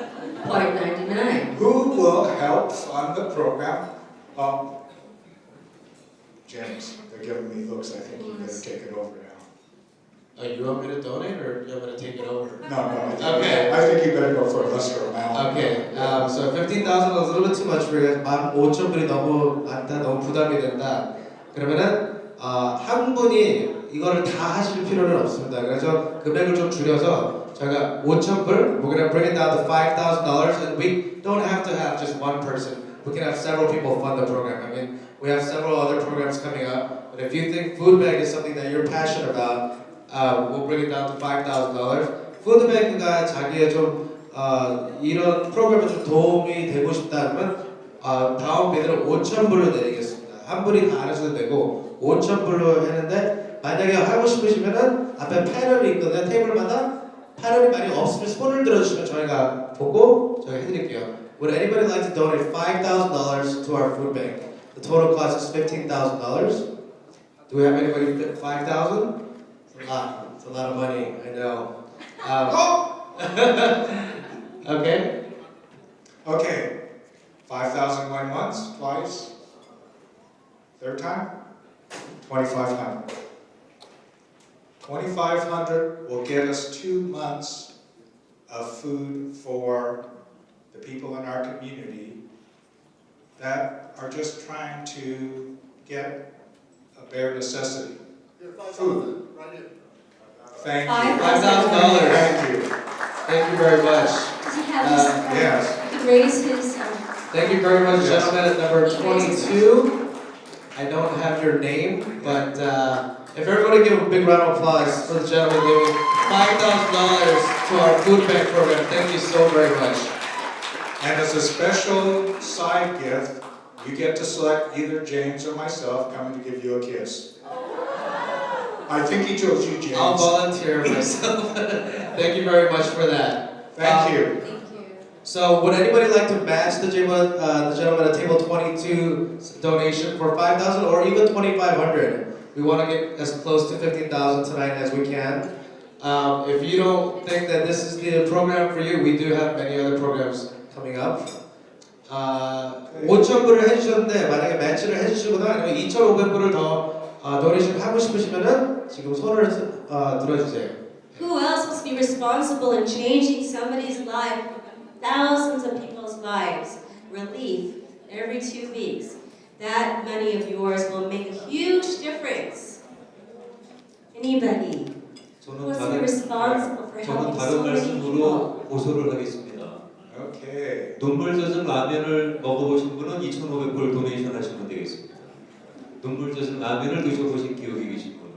0.99. Who will help fund the program? James, they're giving me looks. I think you better take it over now. You want me to donate or you want me to take it over? No, I think you better go for a lesser amount. Okay, so 15,000 was a little bit too much for you guys. 15,000불이 너무 많다, 너무 부담이 된다. 그러면은 한 분이 이거를 다 하실 필요는 없습니다. 그래서 금액을 좀 줄여서 저희가 5,000불, we're gonna bring it down to $5,000, and we don't have to have just one person. We can have several people fund the program. I mean, we have several other programs coming up, but if you think food bank is something that you're passionate about, we'll bring it down to $5,000. 푸드뱅크가 자기의 좀 이런 프로그램에 좀 도움이 되고 싶다면 다음 비드는 5,000불로 내리겠습니다. 한 분이 다 안 하셔도 되고 5,000불로 했는데 만약에 하고 싶으시면은 앞에 패널이 있거든요. 테이블마다 패널이 많이 없으면 손을 들어주시면 저희가 보고 저희가 해드릴게요. Would anybody like to donate $5,000 to our food bank? The total cost is $15,000. Do we have anybody fit 5,000? It's a lot of money, I know. Okay. Okay. 5,000 went once, twice, third time? 2,500. 2,500 will get us 2 months of food for the people in our community that are just trying to get a bare necessity. Food. Thank you. $5,000. Thank you. Thank you very much. Does he have his, yes. he could raise his... Thank you very much, gentlemen, at number 22. I don't have your name, but if everybody give a big round of applause for the gentleman giving $5,000 to our food bank program. Thank you so very much. And as a special side gift, you get to select either James or myself coming to give you a kiss. I think he chose you, James. I'll volunteer myself. Thank you very much for that. Thank you. So, would anybody like to match the gentleman at table 22 donation for 5,000 or even 2,500? We want to get as close to 15,000 tonight as we can. If you don't think that this is the program for you, we do have many other programs coming up. 5,000불을 해주셨는데 만약에 매치를 해주시거나 아니면 2,500불을 더 도네이션 하고 싶으시면은 지금 손을 들어주세요. Who else must be responsible in changing somebody's life, thousands of people's lives, relief every 2 weeks? That money of yours will make a huge difference. Anybody who wants to be responsible for helping so many people? 고소를 하겠습니다. Okay. 눈물 젖은 라면을 먹어보신 분은 2,500불 도네이션 하시면 되겠습니다. 눈물 젖은 라면을 드셔보신 기억이 계신 분은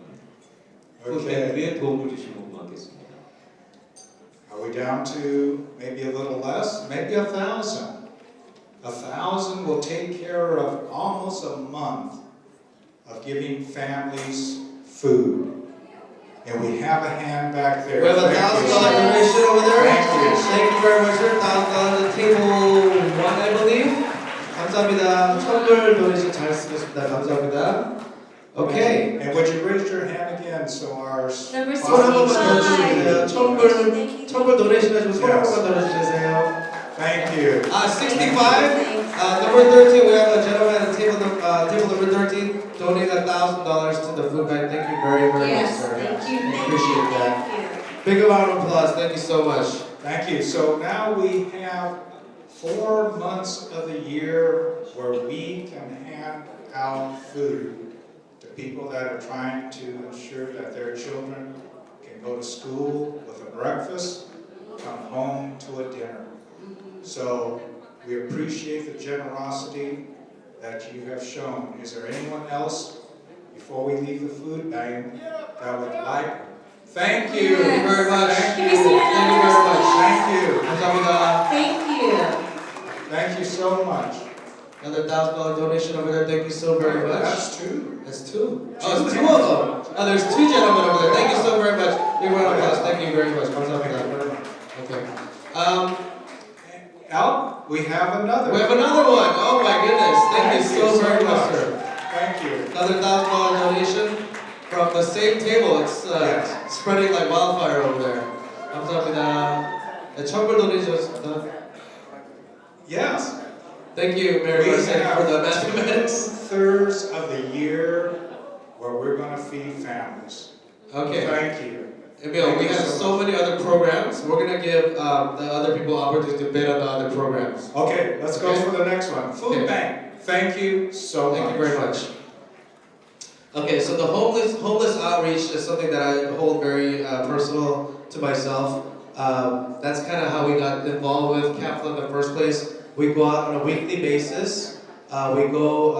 푸드뱅크에 도움을 주시면 고맙겠습니다. Are we down to maybe a little less? Maybe 1,000. 1,000 will take care of almost a month of giving families food. And we have a hand back there. We have a $1,000 donation over there. Thank you. Thank you very much, sir. $1,000 table 1, I believe. 감사합니다. 1,000불 donation 잘 쓰겠습니다. 감사합니다. Okay. And would you raise your hand again so our... Number 65. 손 한 번만 들어주세요. 1,000불 donation 하시면 손 한 번만 들어주세요. Thank you. 65. Number 13, we have a gentleman at table number 13 donating $1,000 to the food bank. Thank you very, very much, sir. Thank you. We appreciate that. Big round of applause. Thank you so much. Thank you. So now we have 4 months of the year where we can hand out food to people that are trying to ensure that their children can go to school with a breakfast, come home to a dinner. So we appreciate the generosity that you have shown. Is there anyone else, before we leave the food bank, that would like? Thank you very much. Thank you. Thank you very much. Thank you. 감사합니다. Thank you. Thank you so much. Another $1,000 donation over there. Thank you so very much. That's two. That's two. Oh, it's two of them. Oh, there's two gentlemen over there. Thank you so very much. Big round of applause. Thank you very much. Okay. Al, we have another. We have another one. Oh my goodness. Thank you so very much, sir. Thank you. Another $1,000 donation from the same table. It's spreading like wildfire over there. 감사합니다. 네, 천불 donation. Yes. Thank you, Mary Marcel, for the mathematics. 2/3 of the year where we're going to feed families. Okay. Thank you. Emil, we have so many other programs. We're going to give the other people opportunity to bid on the other programs. Okay, let's go for the next one. Food Bank. Thank you so much. Thank you very much. Okay, so the homeless outreach is something that I hold very personal to myself. That's kind of how we got involved with KAFLA in the first place. We go out on a weekly basis. We go,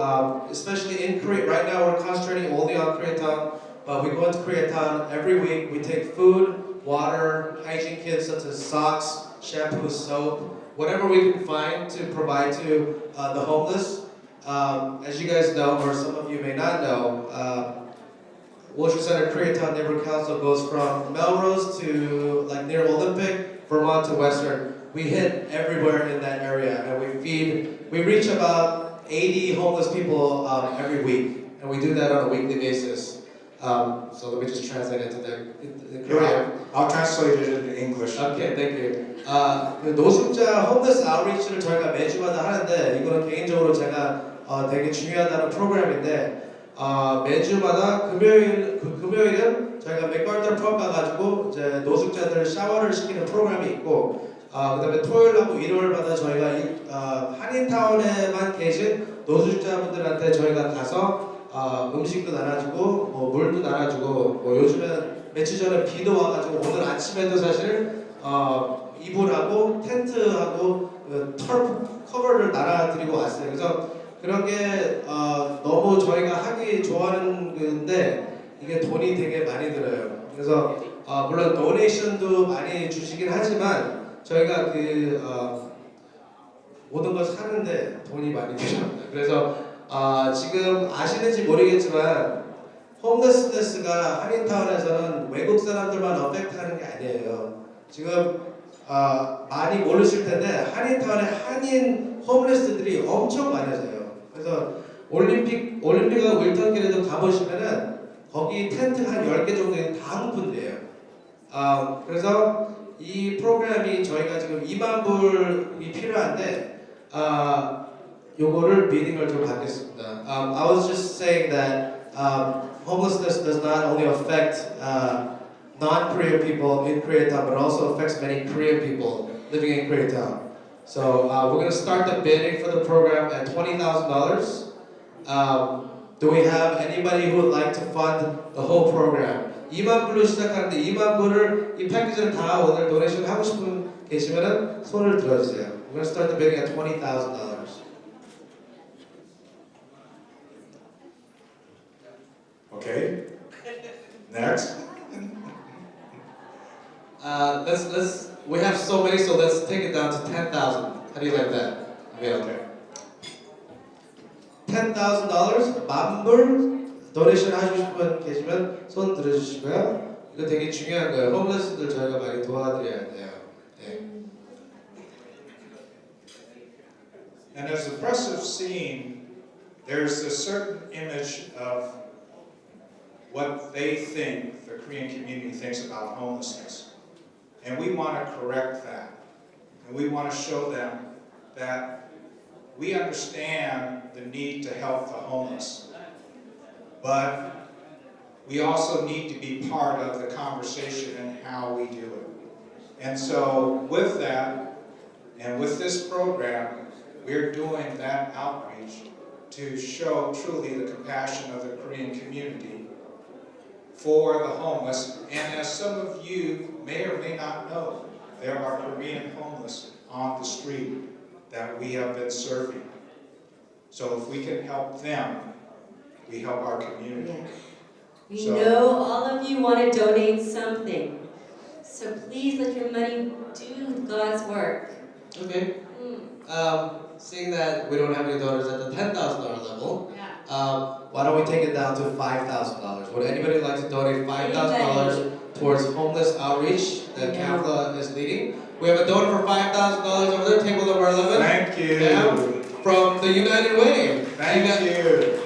especially in Korea. Right now, we're concentrating only on Koreatown. But we go into Koreatown every week. We take food, water, hygiene kits such as socks, shampoo, soap, whatever we can find to provide to the homeless. As you guys know, or some of you may not know, Wilshire Center Koreatown Neighborhood Council goes from Melrose to like near Olympic, Vermont to Western. We hit everywhere in that area, and we reach about 80 homeless people every week, and we do that on a weekly basis. So let me just translate it to the Korean. I'll translate it into English. Okay, thank you. 노숙자 홈리스 아웃리치를 저희가 매주마다 하는데 이거는 개인적으로 제가 되게 중요하다는 프로그램인데 매주마다 금요일은 저희가 맥걸더 펍 가가지고 이제 노숙자들 샤워를 시키는 프로그램이 있고 그다음에 토요일하고 일요일마다 저희가 한인타운에만 계신 노숙자분들한테 저희가 가서 음식도 나눠주고 뭐 물도 나눠주고 뭐 요즘엔 며칠 전에 비도 와가지고 오늘 아침에도 사실 이불하고 텐트하고 털 커버를 나눠드리고 왔어요. 그래서 그런 게 너무 저희가 하기 좋아하는 건데 이게 돈이 되게 많이 들어요. 그래서 물론 도네이션도 많이 주시긴 하지만 저희가 모든 걸 사는데 돈이 많이 필요합니다. 그래서 지금 아시는지 모르겠지만 홈레스네스가 한인타운에서는 외국 사람들만 어펙트하는 게 아니에요. 지금 많이 모르실 텐데 한인타운에 한인 홈레스들이 엄청 많아져요. 그래서 올림픽하고 윌턴길에도 가보시면은 거기 텐트 한 10개 정도 다 한국분들이에요. 그래서 이 프로그램이 저희가 지금 2만 불이 필요한데 요거를 비딩을 좀 받겠습니다. I was just saying that homelessness does not only affect non-Korean people in Koreatown, but also affects many Korean people living in Koreatown. So we're going to start the bidding for the program at $20,000. Do we have anybody who would like to fund the whole program? 2만 불로 시작하는데 2만 불을 이 패키지를 다 오늘 도네이션 하고 싶은 분 계시면은 손을 들어주세요. We're going to start the bidding at $20,000. Okay. Next. We have so many, so let's take it down to 10,000. How do you like that? Okay. $10,000 만불 도네이션 하시고 싶은 분 계시면 손 들어주시고요. 이거 되게 중요한 거예요. 홈레스들 저희가 많이 도와드려야 돼요. 네. And as the press have seen, there's a certain image of what they think the Korean community thinks about homelessness. And we want to correct that. And we want to show them that we understand the need to help the homeless. But we also need to be part of the conversation and how we do it. And so with that, and with this program, we're doing that outreach to show truly the compassion of the Korean community for the homeless. And as some of you may or may not know, there are Korean homeless on the street that we have been serving. So if we can help them, we help our community. Yeah. We know all of you want to donate something. So please let your money do God's work. Okay. seeing that we don't have any donors at the $10,000 level, why don't we take it down to $5,000? Would anybody like to donate $5,000 towards homeless outreach that KAFLA is leading? We have a donor for $5,000 over there, table number 11. Thank you. Ma'am, from the United Way. Thank you.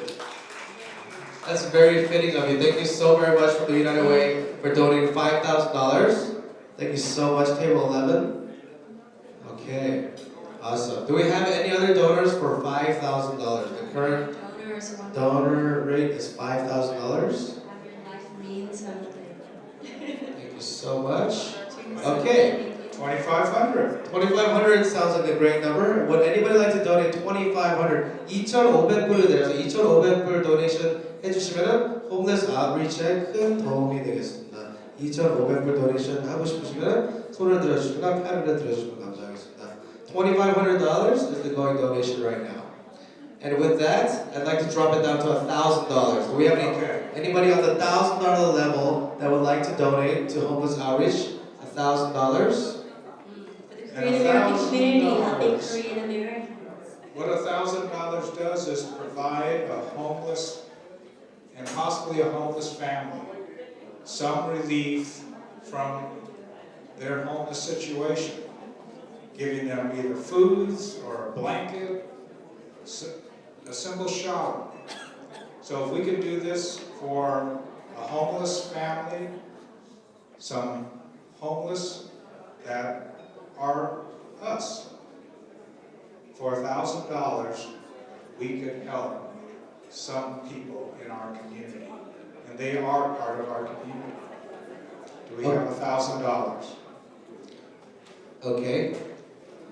That's very fitting of you. Thank you so very much from the United Way for donating $5,000. Thank you so much, table 11. Okay, awesome. Do we have any other donors for $5,000? The current donor rate is $5,000. Thank you so much. Okay. 2,500. 2,500 sounds like a great number. Would anybody like to donate 2,500? 2,500불을 내서 2,500불 도네이션 해주시면은 홈레스 아웃리치에 큰 도움이 되겠습니다. 2,500불 도네이션 하고 싶으시면 손을 들어주시거나 팔을 들어주시면 감사하겠습니다. $2,500 is the going donation right now. And with that, I'd like to drop it down to $1,000. Do we have anybody on the $1,000 level that would like to donate to homeless outreach? $1,000. Korean American community helping Korean Americans. What $1,000 does is provide a homeless and possibly a homeless family some relief from their homeless situation, giving them either foods or a blanket, a simple shower. So if we can do this for a homeless family, some homeless that are us, for $1,000, we could help some people in our community, and they are part of our community. Do we have $1,000? Okay.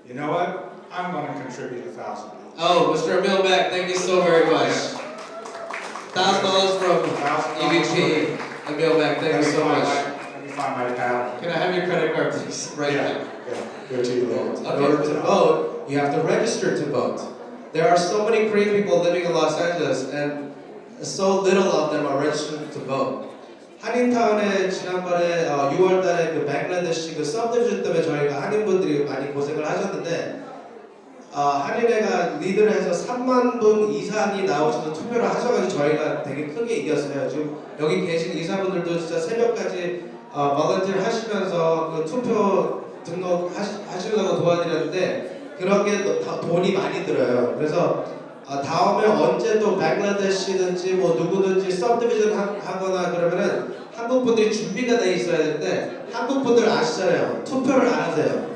You know what? I'm going to contribute $1,000. Oh, Mr. Emil Beck, thank you so very much. $1,000 from EVP Emil Beck, thank you so much. Let me find my pal. Can I have your credit card, please? Right now. Go to vote. In order to vote, you have to register to vote. There are so many Korean people living in Los Angeles, and so little of them are registered to vote. 한인타운에 지난번에 6월달에 그 뱅글라데시 그 서브디비전 때문에 저희가 한인분들이 많이 고생을 하셨는데 한인회가 리드를 해서 3만 분 이상이 나오셔서 투표를 하셔가지고 저희가 되게 크게 이겼어요. 지금 여기 계신 이사분들도 진짜 새벽까지 volunteer 하시면서 그 투표 등록 하시려고 도와드렸는데 그런 게 돈이 많이 들어요. 그래서 다음에 언제 또 뱅글라데시든지 뭐 누구든지 서브디비전 하거나 그러면은 한국 분들이 준비가 돼 있어야 되는데 한국 분들 아시잖아요. 투표를 안 하세요.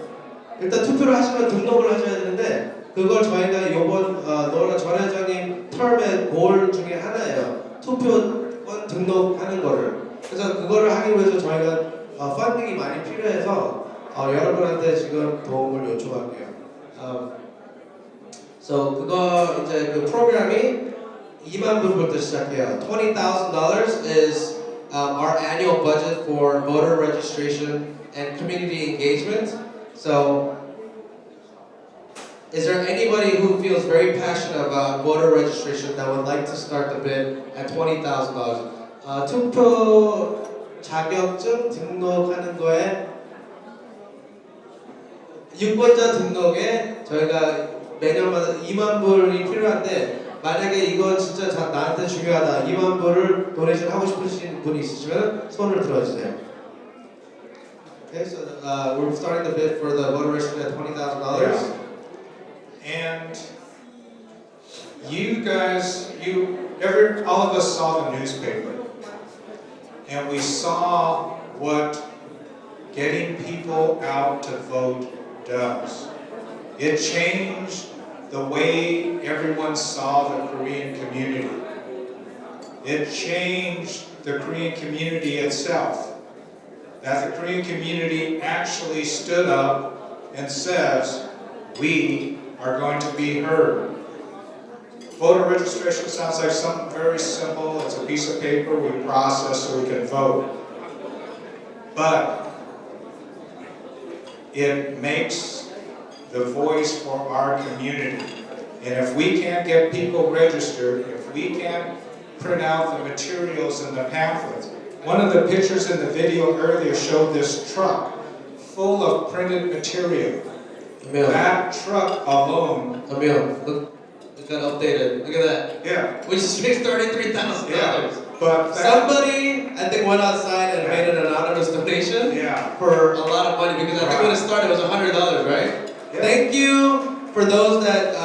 일단 투표를 하시면 등록을 하셔야 되는데 그걸 저희가 요번 노라 전 회장님 텀의 골 중에 하나예요. 투표권 등록하는 거를. 그래서 그거를 하기 위해서 저희가 펀딩이 많이 필요해서 여러분한테 지금 도움을 요청할게요. So 그거 이제 그 프로그램이 2만 불부터 시작해요. $20,000 is our annual budget for voter registration and community engagement. So, is there anybody who feels very passionate about voter registration that would like to start the bid at $20,000? 투표 자격증 등록하는 거에 유권자 등록에 저희가 매년마다 2만 불이 필요한데 만약에 이거 진짜 나한테 중요하다 2만 불을 도네이션 하고 싶으신 분이 있으시면 손을 들어주세요. Okay, so we're starting the bid for the voter registration at $20,000. And you guys, all of us saw the newspaper, and we saw what getting people out to vote does. It changed the way everyone saw the Korean community. It changed the Korean community itself. That the Korean community actually stood up and says, we are going to be heard. Voter registration sounds like something very simple. It's a piece of paper we process so we can vote. But it makes the voice for our community. And if we can't get people registered, if we can't print out the materials and the pamphlets, one of the pictures in the video earlier showed this truck full of printed material. Emil. That truck alone. Emil, look, it got updated. Look at that. Yeah. We just fixed $33,000. Yeah. But somebody, I think, went outside and made an anonymous donation for a lot of money because I think when it started it was $100, right? Yeah. Thank you for those that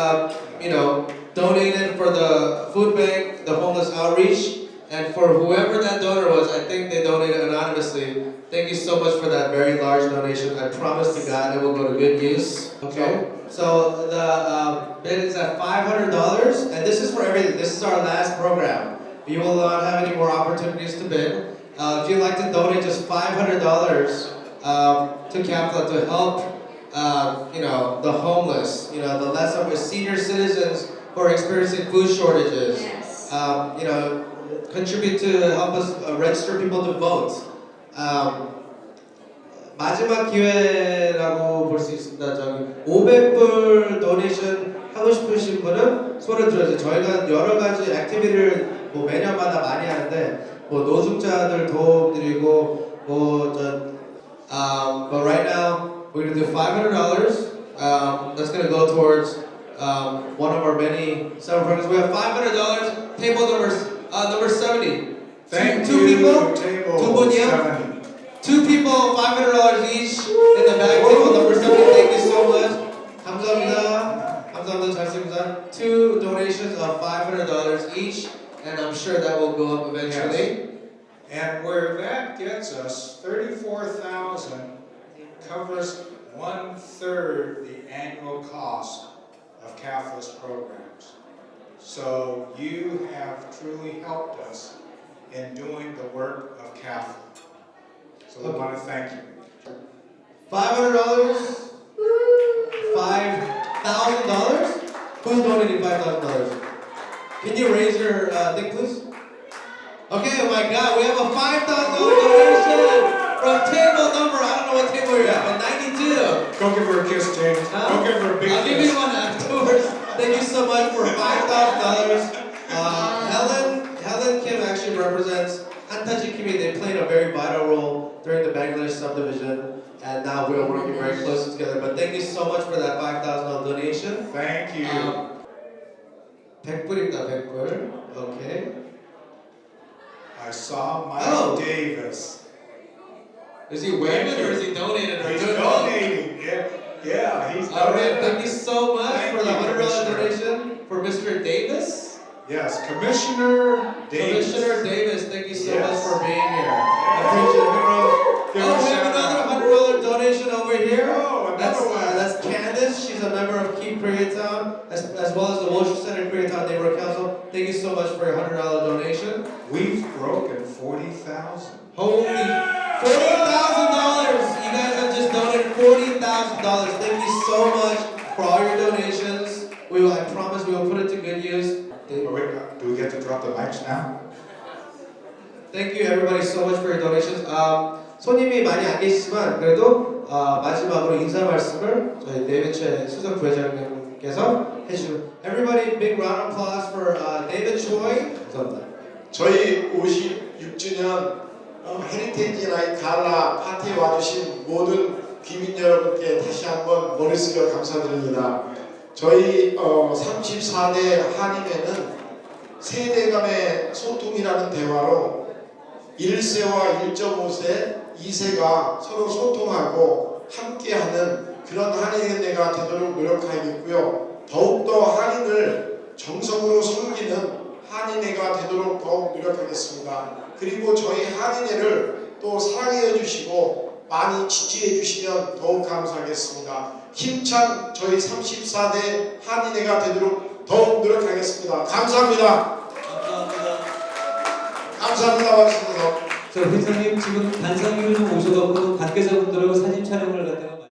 you know, donated for the food bank, the homeless outreach, and for whoever that donor was. I think they donated anonymously. Thank you so much for that very large donation. I promise to God it will go to good use. Okay. So the bid is at $500, and this is for everything. This is our last program. You will not have any more opportunities to bid. If you'd like to donate just $500 to KAFLA to help, you know, the homeless, you know, the less of senior citizens who are experiencing food shortages. Yes. You know, contribute to help us register people to vote. 마지막 기회라고 볼 수 있습니다. 저기 500불 도네이션 하고 싶으신 분은 손을 들어주세요. 저희가 여러 가지 액티비티를 뭐 매년마다 많이 하는데 뭐 노숙자들 도움 드리고 but right now we're gonna do $500. That's gonna go towards one of our many several programs. We have $500. Table number 70. Thank two you, people. table 두 분이요? 70. Two people, $500 each in the back table number 70. Thank you so much. 감사합니다. 감사합니다. 잘 쓰입니다. Two donations of $500 each, and I'm sure that will go up eventually. Yes. And where that gets us, 34,000 covers 1/3 the annual cost of KAFLA's programs. So you have truly helped us in doing the work of KAFLA. So we want to thank you. $500? $5,000? Who's donating $5,000? Can you raise your thing, please? Okay, oh my God, we have a $5,000 donation from table number, I don't know what table you're at, but 92. Go give her a kiss, James. Go give her a big I'll kiss. give you one afterwards. Thank you so much for $5,000. Helen Kim actually represents Hantaji Kimi. They played a very vital role during the Bangladesh subdivision, and now we're working very closely together. But thank you so much for that $5,000 donation. Thank you. 100불입니다, 100불. Okay. I saw Mike Davis. Is he waving or is he donating? He's donating. Yeah, he's donating. All right, thank you so much for the $100 Commissioner. donation for Mr. Davis. Yes, Commissioner Davis. Commissioner Davis, thank you so Yes. much for being here. I appreciate it. Give Oh, us we have a- another $100 donation over here. Oh, another one. That's Candace. She's a member of Keep Koreatown, as well as the Wilshire Center Koreatown Neighborhood Council. Thank you so much for your $100 donation. We've broken 40,000. Holy $40,000! You guys have just donated $40,000. Thank you so much for all your donations. I promise we will put it to good use. Do we get to drop the mics now? Thank you everybody so much for your donations. 손님이 많이 안 계시지만 그래도 마지막으로 인사 말씀을 저희 데이비드 수석 부회장님께서 해주시고 Everybody big round of applause for David Choi. 감사합니다. 저희 56주년 헤리테이지 나이트 갈라 파티에 와주신 모든 귀민 여러분께 다시 한번 머리 숙여 감사드립니다. 저희 34대 한인회는 세대 간의 소통이라는 대화로 1세와 1.5세, 2세가 서로 소통하고 함께하는 그런 한인회가 되도록 노력하겠고요. 더욱더 한인을 정성으로 섬기는 한인회가 되도록 더욱 노력하겠습니다. 그리고 저희 한인회를 또 사랑해 주시고 많이 지지해 주시면 더욱 감사하겠습니다. 힘찬 저희 34대 한인회가 되도록 더욱 노력하겠습니다. 감사합니다. 감사합니다. 박수 주세요. 저 회장님 지금 단상위로 좀 오셔갖고 관계자분들하고 사진 촬영을 갖다가